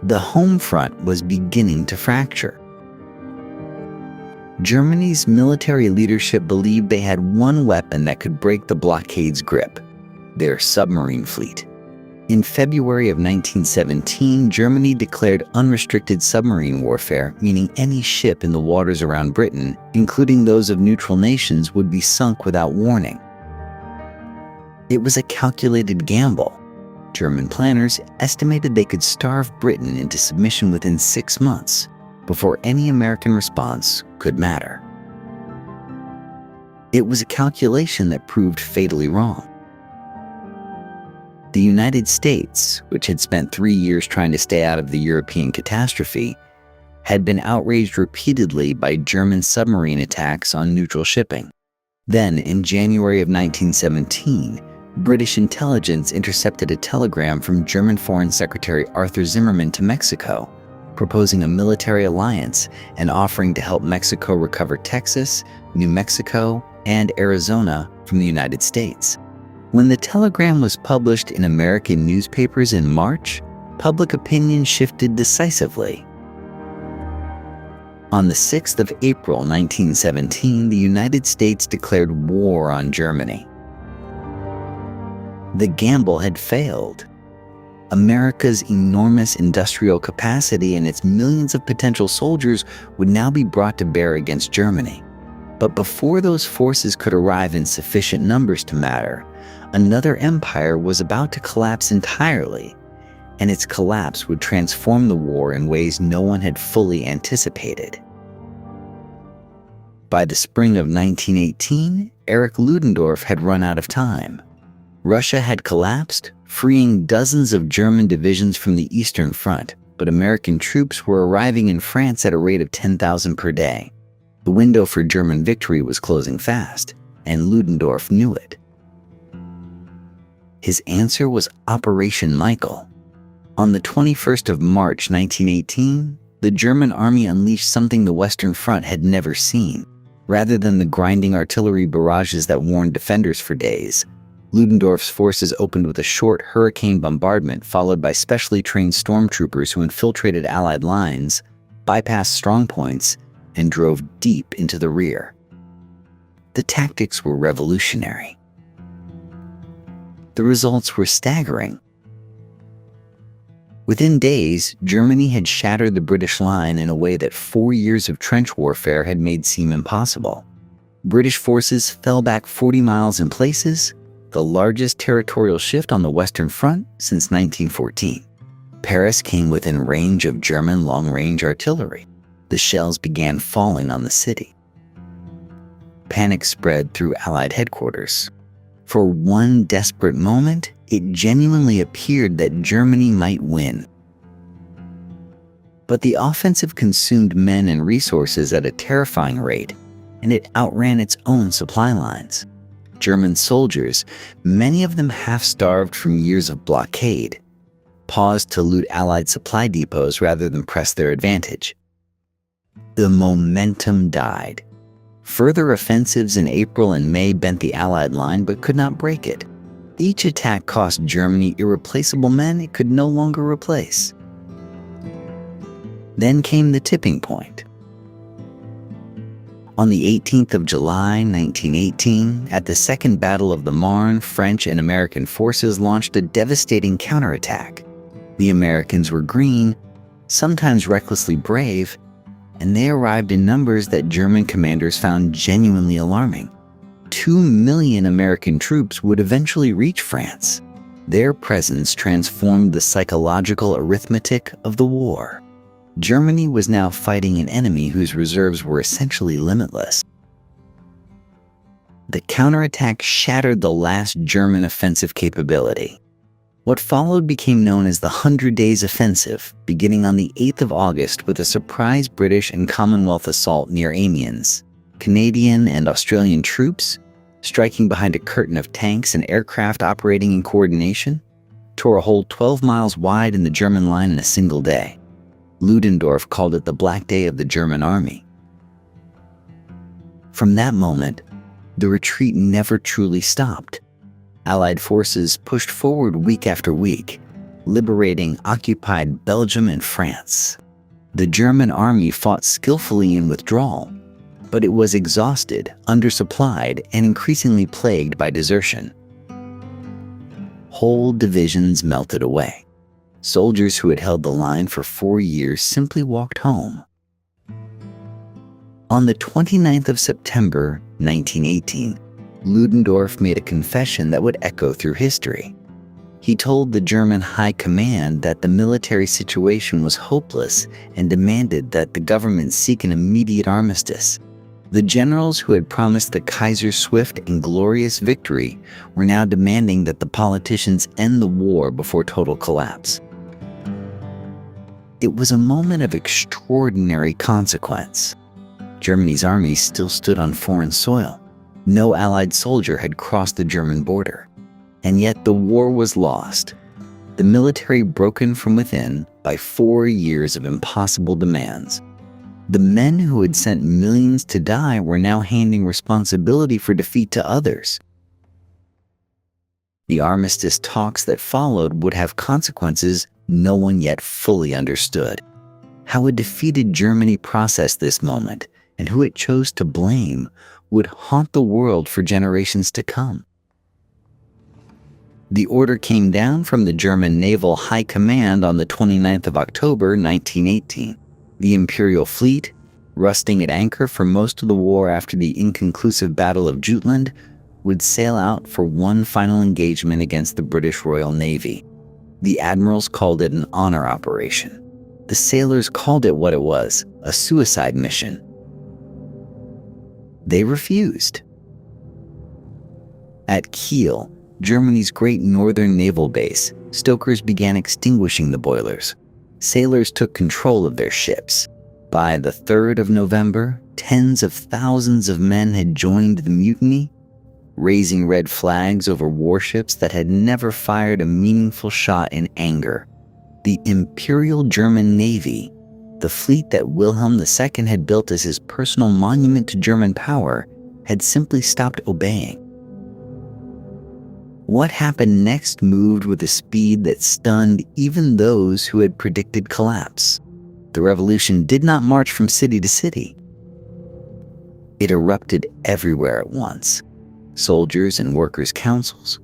The home front was beginning to fracture. Germany's military leadership believed they had one weapon that could break the blockade's grip: their submarine fleet. In February of 1917, Germany declared unrestricted submarine warfare, meaning any ship in the waters around Britain, including those of neutral nations, would be sunk without warning. It was a calculated gamble. German planners estimated they could starve Britain into submission within 6 months, before any American response could matter. It was a calculation that proved fatally wrong. The United States, which had spent 3 years trying to stay out of the European catastrophe, had been outraged repeatedly by German submarine attacks on neutral shipping. Then, in January of 1917, British intelligence intercepted a telegram from German Foreign Secretary Arthur Zimmermann to Mexico, proposing a military alliance and offering to help Mexico recover Texas, New Mexico, and Arizona from the United States. When the telegram was published in American newspapers in March, public opinion shifted decisively. On the 6th of April 1917, the United States declared war on Germany. The gamble had failed. America's enormous industrial capacity and its millions of potential soldiers would now be brought to bear against Germany. But before those forces could arrive in sufficient numbers to matter, another empire was about to collapse entirely, and its collapse would transform the war in ways no one had fully anticipated. By the spring of 1918, Erich Ludendorff had run out of time. Russia had collapsed, freeing dozens of German divisions from the Eastern Front, but American troops were arriving in France at a rate of 10,000 per day. The window for German victory was closing fast, and Ludendorff knew it. His answer was Operation Michael. On the 21st of March 1918, the German army unleashed something the Western Front had never seen. Rather than the grinding artillery barrages that warned defenders for days, Ludendorff's forces opened with a short hurricane bombardment followed by specially trained stormtroopers who infiltrated Allied lines, bypassed strongpoints, and drove deep into the rear. The tactics were revolutionary. The results were staggering. Within days, Germany had shattered the British line in a way that 4 years of trench warfare had made seem impossible. British forces fell back 40 miles in places, the largest territorial shift on the Western Front since 1914. Paris came within range of German long-range artillery. The shells began falling on the city. Panic spread through Allied headquarters. For one desperate moment, it genuinely appeared that Germany might win. But the offensive consumed men and resources at a terrifying rate, and it outran its own supply lines. German soldiers, many of them half-starved from years of blockade, paused to loot Allied supply depots rather than press their advantage. The momentum died. Further offensives in April and May bent the Allied line but could not break it. Each attack cost Germany irreplaceable men it could no longer replace. Then came the tipping point. On the 18th of July, 1918, at the Second Battle of the Marne, French and American forces launched a devastating counterattack. The Americans were green, sometimes recklessly brave, and they arrived in numbers that German commanders found genuinely alarming. 2 million American troops would eventually reach France. Their presence transformed the psychological arithmetic of the war. Germany was now fighting an enemy whose reserves were essentially limitless. The counterattack shattered the last German offensive capability. What followed became known as the 100 Days Offensive, beginning on the 8th of August with a surprise British and Commonwealth assault near Amiens. Canadian and Australian troops, striking behind a curtain of tanks and aircraft operating in coordination, tore a hole 12 miles wide in the German line in a single day. Ludendorff called it the Black Day of the German Army. From that moment, the retreat never truly stopped. Allied forces pushed forward week after week, liberating occupied Belgium and France. The German army fought skillfully in withdrawal, but it was exhausted, undersupplied, and increasingly plagued by desertion. Whole divisions melted away. Soldiers who had held the line for 4 years simply walked home. On the 29th of September, 1918, Ludendorff made a confession that would echo through history. He told the German High Command that the military situation was hopeless and demanded that the government seek an immediate armistice. The generals who had promised the Kaiser swift and glorious victory were now demanding that the politicians end the war before total collapse. It was a moment of extraordinary consequence. Germany's army still stood on foreign soil. No Allied soldier had crossed the German border. And yet the war was lost. The military broken from within by 4 years of impossible demands. The men who had sent millions to die were now handing responsibility for defeat to others. The armistice talks that followed would have consequences no one yet fully understood. How a defeated Germany processed this moment and who it chose to blame would haunt the world for generations to come. The order came down from the German Naval High Command on the 29th of October, 1918. The Imperial fleet, rusting at anchor for most of the war after the inconclusive Battle of Jutland, would sail out for one final engagement against the British Royal Navy. The admirals called it an honor operation. The sailors called it what it was, a suicide mission. They refused. At Kiel, Germany's great northern naval base, stokers began extinguishing the boilers. Sailors took control of their ships. By the 3rd of November, tens of thousands of men had joined the mutiny, raising red flags over warships that had never fired a meaningful shot in anger. The Imperial German Navy, the fleet that Wilhelm II had built as his personal monument to German power, had simply stopped obeying. What happened next moved with a speed that stunned even those who had predicted collapse. The revolution did not march from city to city. It erupted everywhere at once. Soldiers and workers' councils,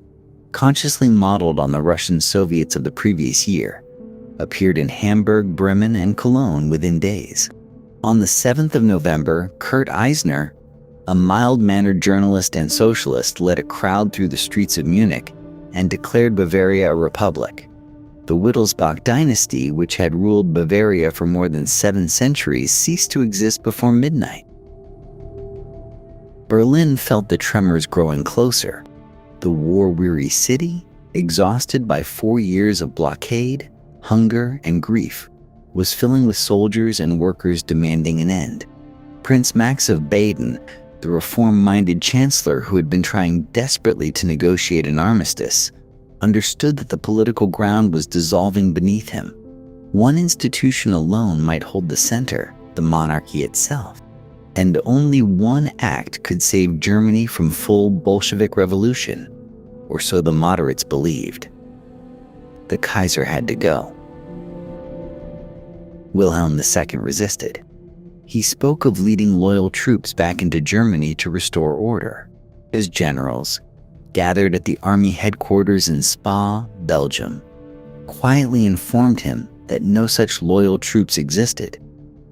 consciously modeled on the Russian Soviets of the previous year, appeared in Hamburg, Bremen, and Cologne within days. On the 7th of November, Kurt Eisner, a mild-mannered journalist and socialist, led a crowd through the streets of Munich and declared Bavaria a republic. The Wittelsbach dynasty, which had ruled Bavaria for more than 7 centuries, ceased to exist before midnight. Berlin felt the tremors growing closer. The war-weary city, exhausted by 4 years of blockade, hunger, and grief, was filling with soldiers and workers demanding an end. Prince Max of Baden, The reform-minded chancellor, who had been trying desperately to negotiate an armistice, understood that the political ground was dissolving beneath him. One institution alone might hold the center, the monarchy itself, and only one act could save Germany from full Bolshevik revolution, or so the moderates believed. The Kaiser had to go. Wilhelm II resisted. He spoke of leading loyal troops back into Germany to restore order. His generals, gathered at the army headquarters in Spa, Belgium, quietly informed him that no such loyal troops existed.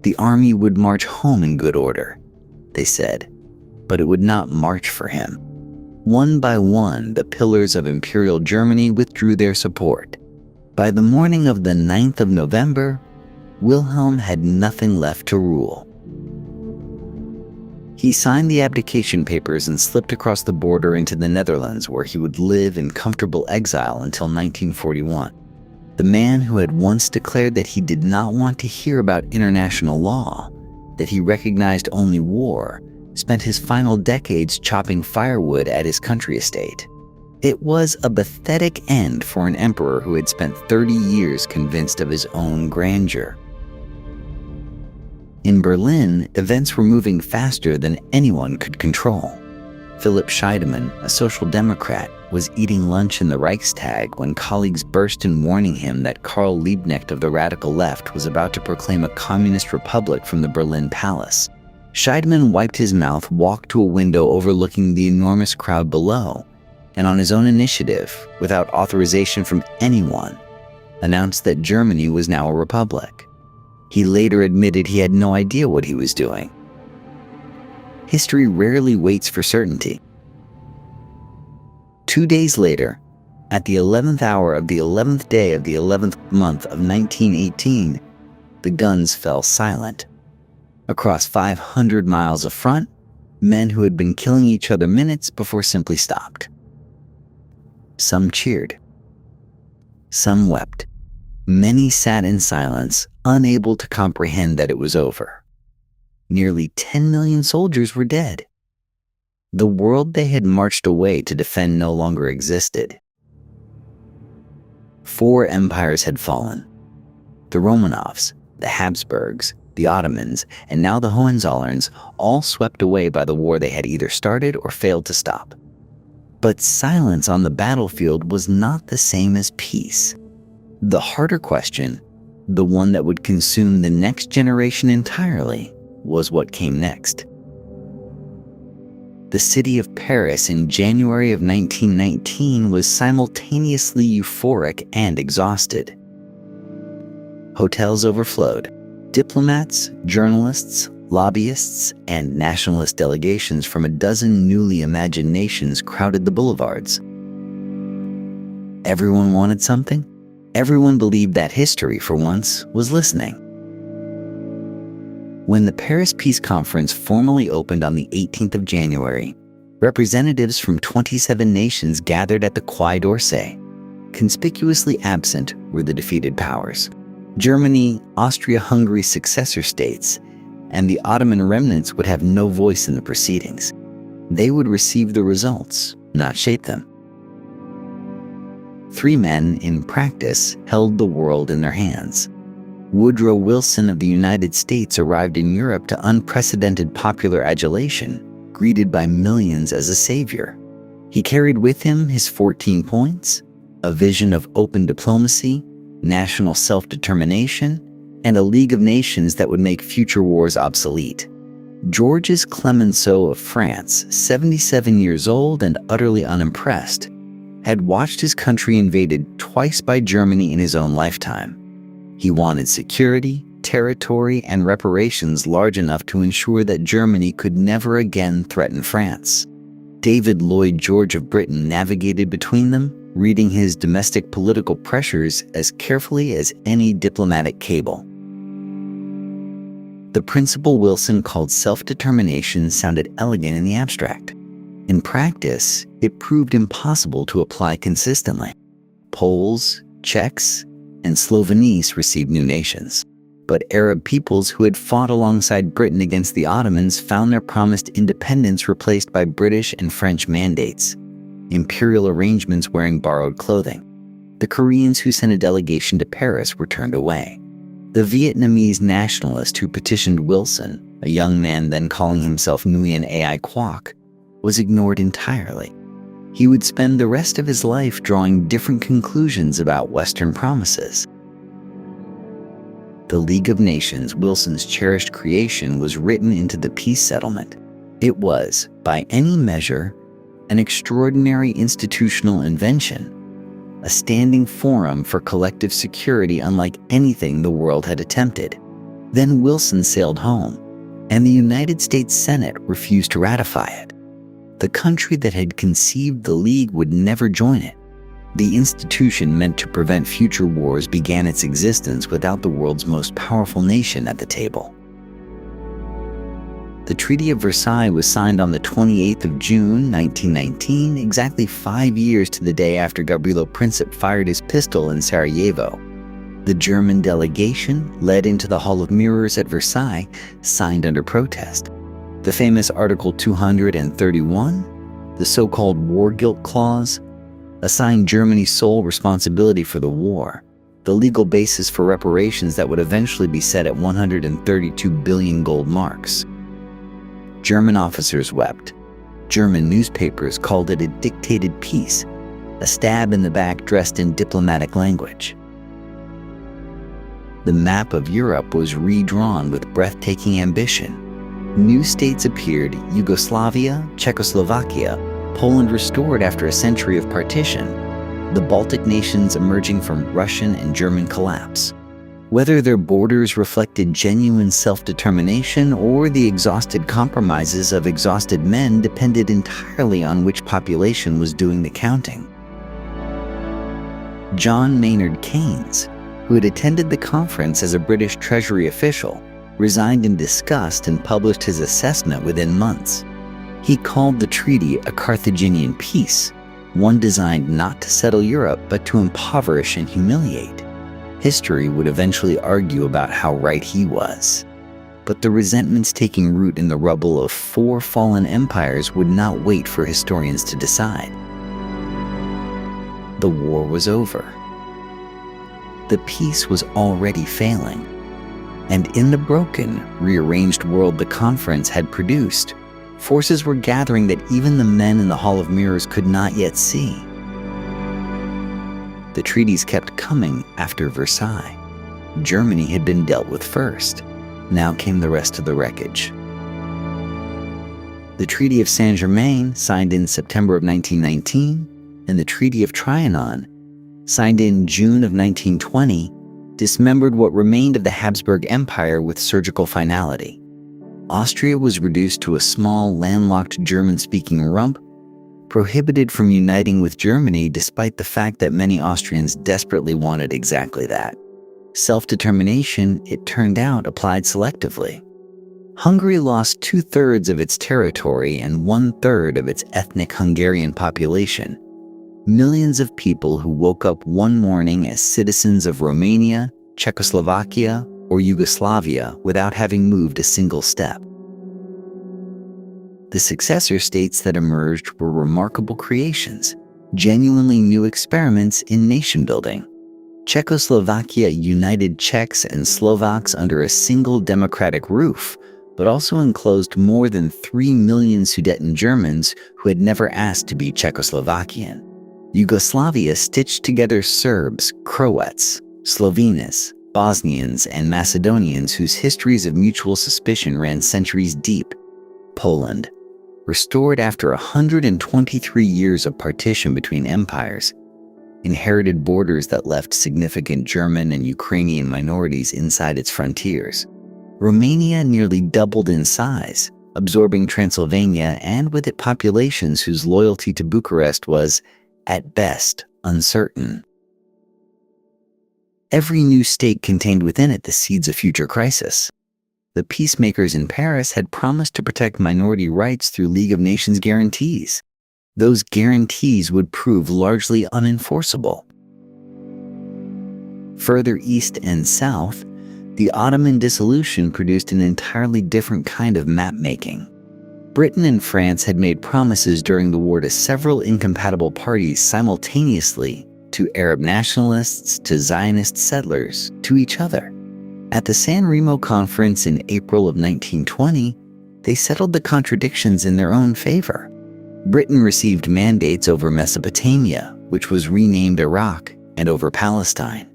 The army would march home in good order, they said, but it would not march for him. One by one, the pillars of Imperial Germany withdrew their support. By the morning of the 9th of November, Wilhelm had nothing left to rule. He signed the abdication papers and slipped across the border into the Netherlands, where he would live in comfortable exile until 1941. The man who had once declared that he did not want to hear about international law, that he recognized only war, spent his final decades chopping firewood at his country estate. It was a pathetic end for an emperor who had spent 30 years convinced of his own grandeur. In Berlin, events were moving faster than anyone could control. Philipp Scheidemann, a social democrat, was eating lunch in the Reichstag when colleagues burst in warning him that Karl Liebknecht of the radical left was about to proclaim a communist republic from the Berlin Palace. Scheidemann wiped his mouth, walked to a window overlooking the enormous crowd below, and on his own initiative, without authorization from anyone, announced that Germany was now a republic. He later admitted he had no idea what he was doing. History rarely waits for certainty. 2 days later, at the 11th hour of the 11th day of the 11th month of 1918, the guns fell silent. Across 500 miles of front, men who had been killing each other minutes before simply stopped. Some cheered. Some wept. Many sat in silence, unable to comprehend that it was over. Nearly 10 million soldiers were dead. The world they had marched away to defend no longer existed. 4 empires had fallen. The Romanovs, the Habsburgs, the Ottomans, and now the Hohenzollerns, all swept away by the war they had either started or failed to stop. But silence on the battlefield was not the same as peace. The harder question, the one that would consume the next generation entirely, was what came next. The city of Paris in January of 1919 was simultaneously euphoric and exhausted. Hotels overflowed. Diplomats, journalists, lobbyists, and nationalist delegations from a dozen newly imagined nations crowded the boulevards. Everyone wanted something. Everyone believed that history, for once, was listening. When the Paris Peace Conference formally opened on the 18th of January, representatives from 27 nations gathered at the Quai d'Orsay. Conspicuously absent were the defeated powers. Germany, Austro-Hungary's successor states, and the Ottoman remnants would have no voice in the proceedings. They would receive the results, not shape them. 3 men, in practice, held the world in their hands. Woodrow Wilson of the United States arrived in Europe to unprecedented popular adulation, greeted by millions as a savior. He carried with him his 14 points, a vision of open diplomacy, national self-determination, and a League of Nations that would make future wars obsolete. Georges Clemenceau of France, 77 years old and utterly unimpressed, had watched his country invaded twice by Germany in his own lifetime. He wanted security, territory, and reparations large enough to ensure that Germany could never again threaten France. David Lloyd George of Britain navigated between them, reading his domestic political pressures as carefully as any diplomatic cable. The principle Wilson called self-determination sounded elegant in the abstract. In practice, it proved impossible to apply consistently. Poles, Czechs, and Slovenes received new nations. But Arab peoples who had fought alongside Britain against the Ottomans found their promised independence replaced by British and French mandates, imperial arrangements wearing borrowed clothing. The Koreans who sent a delegation to Paris were turned away. The Vietnamese nationalist who petitioned Wilson, a young man then calling himself Nguyen Ai Quoc, was ignored entirely. He would spend the rest of his life drawing different conclusions about Western promises. The League of Nations, Wilson's cherished creation, was written into the peace settlement. It was, by any measure, an extraordinary institutional invention, a standing forum for collective security unlike anything the world had attempted. Then Wilson sailed home, and the United States Senate refused to ratify it. The country that had conceived the League would never join it. The institution meant to prevent future wars began its existence without the world's most powerful nation at the table. The Treaty of Versailles was signed on the 28th of June, 1919, exactly 5 years to the day after Gavrilo Princip fired his pistol in Sarajevo. The German delegation, led into the Hall of Mirrors at Versailles, signed under protest. The famous Article 231, the so-called War Guilt Clause, assigned Germany sole responsibility for the war, the legal basis for reparations that would eventually be set at 132 billion gold marks. German officers wept. German newspapers called it a dictated peace, a stab in the back dressed in diplomatic language. The map of Europe was redrawn with breathtaking ambition. New states appeared: Yugoslavia, Czechoslovakia, Poland restored after a century of partition, the Baltic nations emerging from Russian and German collapse. Whether their borders reflected genuine self-determination or the exhausted compromises of exhausted men depended entirely on which population was doing the counting. John Maynard Keynes, who had attended the conference as a British Treasury official, resigned in disgust and published his assessment within months. He called the treaty a Carthaginian peace, one designed not to settle Europe but to impoverish and humiliate. History would eventually argue about how right he was. But the resentments taking root in the rubble of 4 fallen empires would not wait for historians to decide. The war was over. The peace was already failing. And in the broken, rearranged world the conference had produced, forces were gathering that even the men in the Hall of Mirrors could not yet see. The treaties kept coming after Versailles. Germany had been dealt with first. Now came the rest of the wreckage. The Treaty of Saint-Germain, signed in September of 1919, and the Treaty of Trianon, signed in June of 1920, dismembered what remained of the Habsburg Empire with surgical finality. Austria was reduced to a small, landlocked German-speaking rump, prohibited from uniting with Germany despite the fact that many Austrians desperately wanted exactly that. Self-determination, it turned out, applied selectively. Hungary lost 2/3 of its territory and 1/3 of its ethnic Hungarian population. Millions of people who woke up one morning as citizens of Romania, Czechoslovakia, or Yugoslavia without having moved a single step. The successor states that emerged were remarkable creations, genuinely new experiments in nation-building. Czechoslovakia united Czechs and Slovaks under a single democratic roof, but also enclosed more than 3 million Sudeten Germans who had never asked to be Czechoslovakian. Yugoslavia stitched together Serbs, Croats, Slovenes, Bosnians, and Macedonians whose histories of mutual suspicion ran centuries deep. Poland, restored after 123 years of partition between empires, inherited borders that left significant German and Ukrainian minorities inside its frontiers. Romania nearly doubled in size, absorbing Transylvania and with it populations whose loyalty to Bucharest was, at best, uncertain. Every new state contained within it the seeds of future crisis. The peacemakers in Paris had promised to protect minority rights through League of Nations guarantees. Those guarantees would prove largely unenforceable. Further east and south, The Ottoman dissolution produced an entirely different kind of map-making. Britain and France had made promises during the war to several incompatible parties simultaneously, to Arab nationalists, to Zionist settlers, to each other. At the San Remo Conference in April of 1920, they settled the contradictions in their own favor. Britain received mandates over Mesopotamia, which was renamed Iraq, and over Palestine.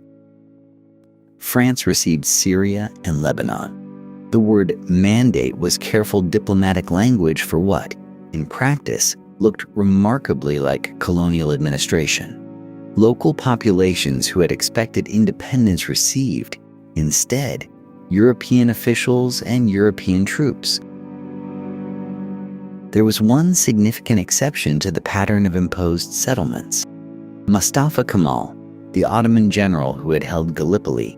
France received Syria and Lebanon. The word mandate was careful diplomatic language for what, in practice, looked remarkably like colonial administration. Local populations who had expected independence received, instead, European officials and European troops. There was one significant exception to the pattern of imposed settlements. Mustafa Kemal, the Ottoman general who had held Gallipoli,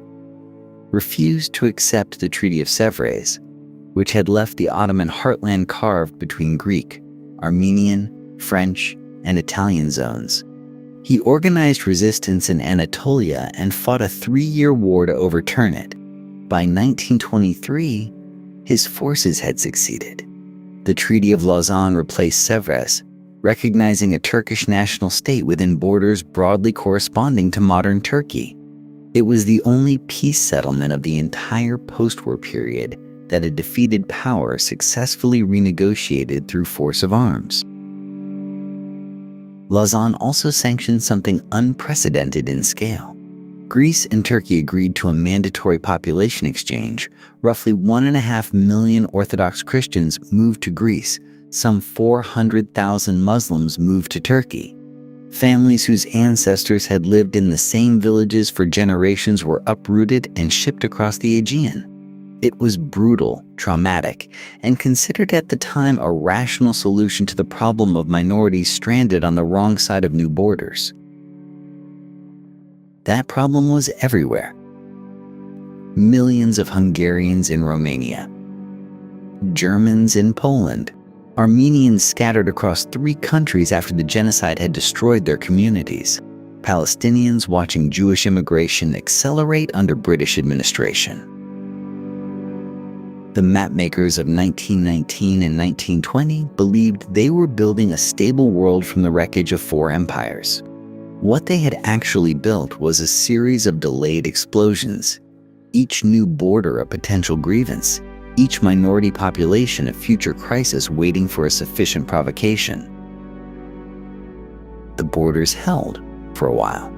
refused to accept the Treaty of Sèvres, which had left the Ottoman heartland carved between Greek, Armenian, French, and Italian zones. He organized resistance in Anatolia and fought a 3-year war to overturn it. By 1923, his forces had succeeded. The Treaty of Lausanne replaced Sèvres, recognizing a Turkish national state within borders broadly corresponding to modern Turkey. It was the only peace settlement of the entire post-war period that a defeated power successfully renegotiated through force of arms. Lausanne also sanctioned something unprecedented in scale. Greece and Turkey agreed to a mandatory population exchange. Roughly 1.5 million Orthodox Christians moved to Greece. Some 400,000 Muslims moved to Turkey. Families whose ancestors had lived in the same villages for generations were uprooted and shipped across the Aegean. It was brutal, traumatic, and considered at the time a rational solution to the problem of minorities stranded on the wrong side of new borders. That problem was everywhere. Millions of Hungarians in Romania, Germans in Poland, Armenians scattered across 3 countries after the genocide had destroyed their communities, Palestinians watching Jewish immigration accelerate under British administration. The mapmakers of 1919 and 1920 believed they were building a stable world from the wreckage of 4 empires. What they had actually built was a series of delayed explosions, each new border a potential grievance, each minority population a future crisis waiting for a sufficient provocation. The borders held for a while,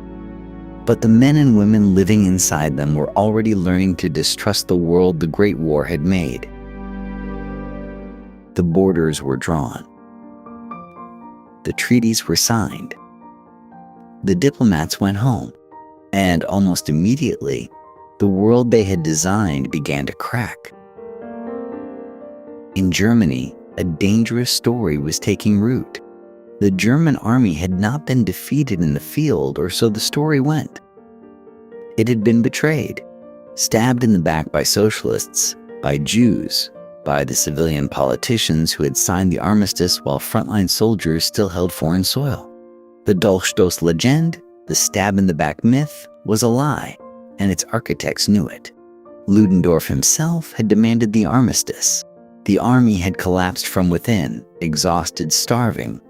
but the men and women living inside them were already learning to distrust the world the Great War had made. The borders were drawn. The treaties were signed. The diplomats went home, and almost immediately, the world they had designed began to crack. In Germany, a dangerous story was taking root. The German army had not been defeated in the field, or so the story went. It had been betrayed, stabbed in the back by socialists, by Jews, by the civilian politicians who had signed the armistice while frontline soldiers still held foreign soil. The Dolchstoß legend, the stab-in-the-back myth, was a lie, and its architects knew it. Ludendorff himself had demanded the armistice. The army had collapsed from within, exhausted, starving,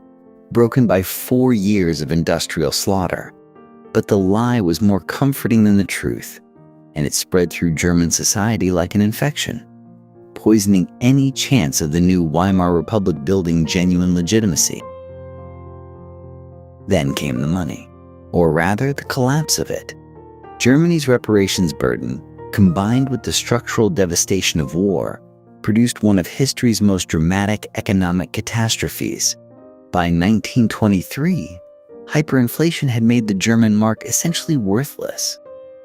broken by 4 years of industrial slaughter. But the lie was more comforting than the truth, and it spread through German society like an infection, poisoning any chance of the new Weimar Republic building genuine legitimacy. Then came the money, or rather the collapse of it. Germany's reparations burden, combined with the structural devastation of war, produced one of history's most dramatic economic catastrophes. By 1923, hyperinflation had made the German mark essentially worthless.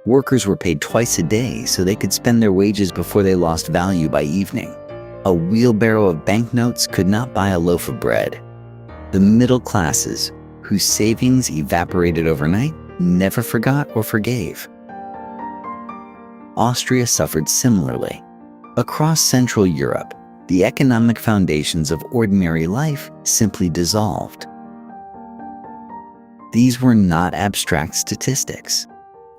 Workers were paid twice a day so they could spend their wages before they lost value by evening. A wheelbarrow of banknotes could not buy a loaf of bread. The middle classes, whose savings evaporated overnight, never forgot or forgave. Austria suffered similarly. Across Central Europe, the economic foundations of ordinary life simply dissolved. These were not abstract statistics.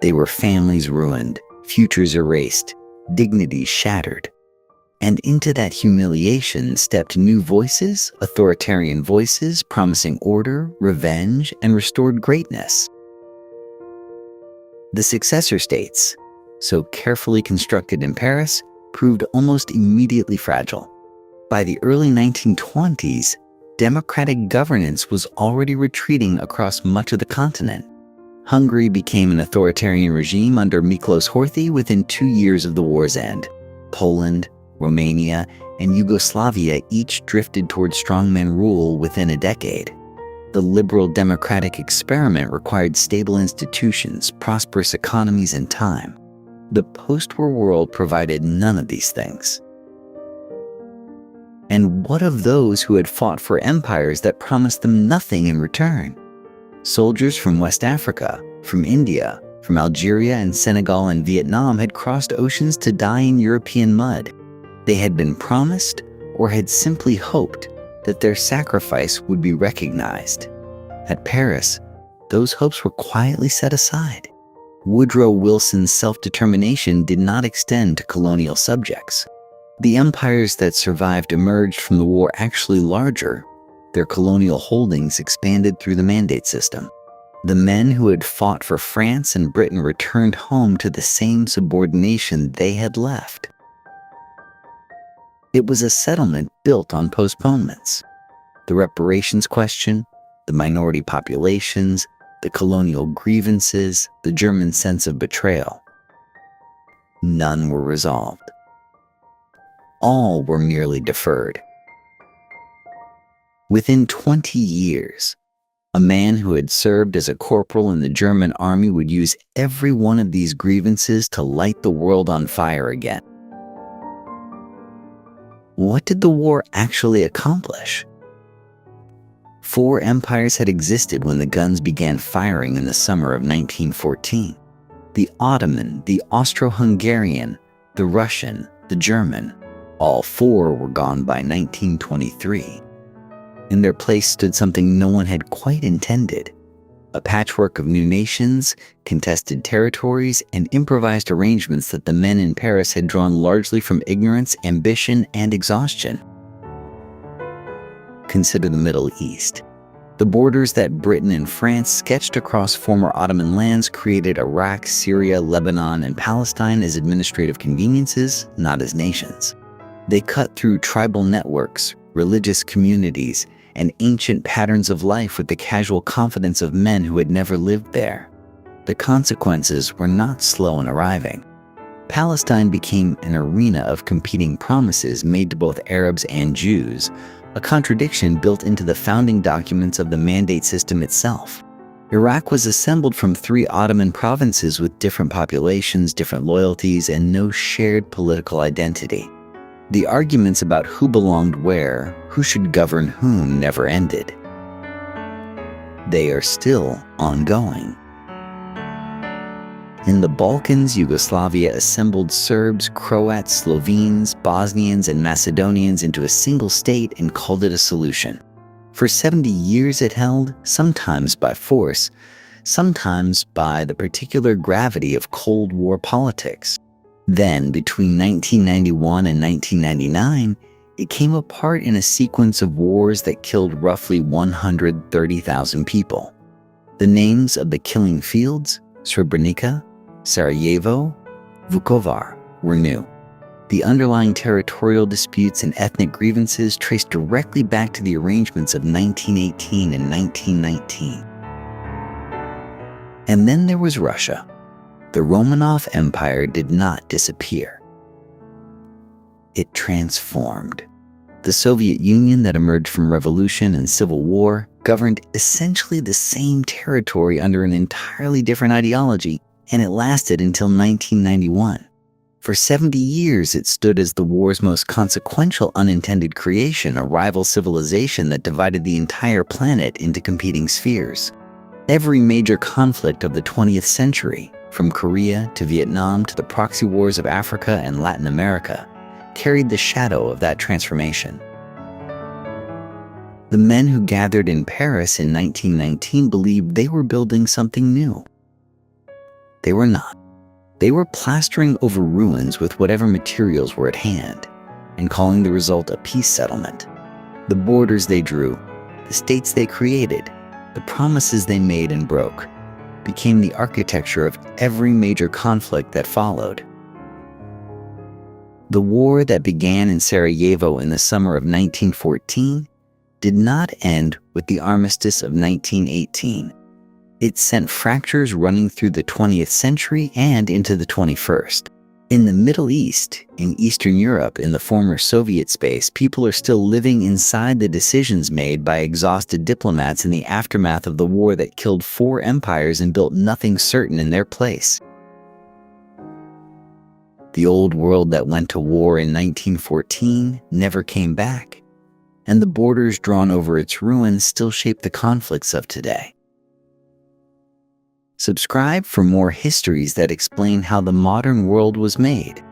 They were families ruined, futures erased, dignity shattered. And into that humiliation stepped new voices, authoritarian voices promising order, revenge, and restored greatness. The successor states, so carefully constructed in Paris, proved almost immediately fragile. By the early 1920s, democratic governance was already retreating across much of the continent. Hungary became an authoritarian regime under Miklos Horthy within 2 years of the war's end. Poland, Romania, and Yugoslavia each drifted toward strongman rule within a decade. The liberal democratic experiment required stable institutions, prosperous economies, and time. The post-war world provided none of these things. And what of those who had fought for empires that promised them nothing in return? Soldiers from West Africa, from India, from Algeria and Senegal and Vietnam had crossed oceans to die in European mud. They had been promised, or had simply hoped, that their sacrifice would be recognized. At Paris, those hopes were quietly set aside. Woodrow Wilson's self-determination did not extend to colonial subjects. The empires that survived emerged from the war actually larger. Their colonial holdings expanded through the mandate system. The men who had fought for France and Britain returned home to the same subordination they had left. It was a settlement built on postponements. The reparations question, the minority populations, the colonial grievances, the German sense of betrayal. None were resolved. All were merely deferred. Within 20 years, a man who had served as a corporal in the German army would use every one of these grievances to light the world on fire again. What did the war actually accomplish? 4 empires had existed when the guns began firing in the summer of 1914. The Ottoman, the Austro-Hungarian, the Russian, the German. All 4 were gone by 1923. In their place stood something no one had quite intended: a patchwork of new nations, contested territories, and improvised arrangements that the men in Paris had drawn largely from ignorance, ambition, and exhaustion. Consider the Middle East. The borders that Britain and France sketched across former Ottoman lands created Iraq, Syria, Lebanon, and Palestine as administrative conveniences, not as nations. They cut through tribal networks, religious communities, and ancient patterns of life with the casual confidence of men who had never lived there. The consequences were not slow in arriving. Palestine became an arena of competing promises made to both Arabs and Jews, a contradiction built into the founding documents of the mandate system itself. Iraq was assembled from 3 Ottoman provinces with different populations, different loyalties, and no shared political identity. The arguments about who belonged where, who should govern whom, never ended. They are still ongoing. In the Balkans, Yugoslavia assembled Serbs, Croats, Slovenes, Bosnians, and Macedonians into a single state and called it a solution. For 70 years it held, sometimes by force, sometimes by the particular gravity of Cold War politics. Then, between 1991 and 1999, it came apart in a sequence of wars that killed roughly 130,000 people. The names of the killing fields, Srebrenica, Sarajevo, Vukovar, were new. The underlying territorial disputes and ethnic grievances traced directly back to the arrangements of 1918 and 1919. And then there was Russia. The Romanov Empire did not disappear. It transformed. The Soviet Union that emerged from revolution and civil war governed essentially the same territory under an entirely different ideology, and it lasted until 1991. For 70 years, it stood as the war's most consequential unintended creation, a rival civilization that divided the entire planet into competing spheres. Every major conflict of the 20th century, from Korea to Vietnam to the proxy wars of Africa and Latin America, carried the shadow of that transformation. The men who gathered in Paris in 1919 believed they were building something new. They were not. They were plastering over ruins with whatever materials were at hand, and calling the result a peace settlement. The borders they drew, the states they created, the promises they made and broke, became the architecture of every major conflict that followed. The war that began in Sarajevo in the summer of 1914 did not end with the armistice of 1918. It sent fractures running through the 20th century and into the 21st. In the Middle East, in Eastern Europe, in the former Soviet space, people are still living inside the decisions made by exhausted diplomats in the aftermath of the war that killed 4 empires and built nothing certain in their place. The old world that went to war in 1914 never came back, and the borders drawn over its ruins still shape the conflicts of today. Subscribe for more histories that explain how the modern world was made.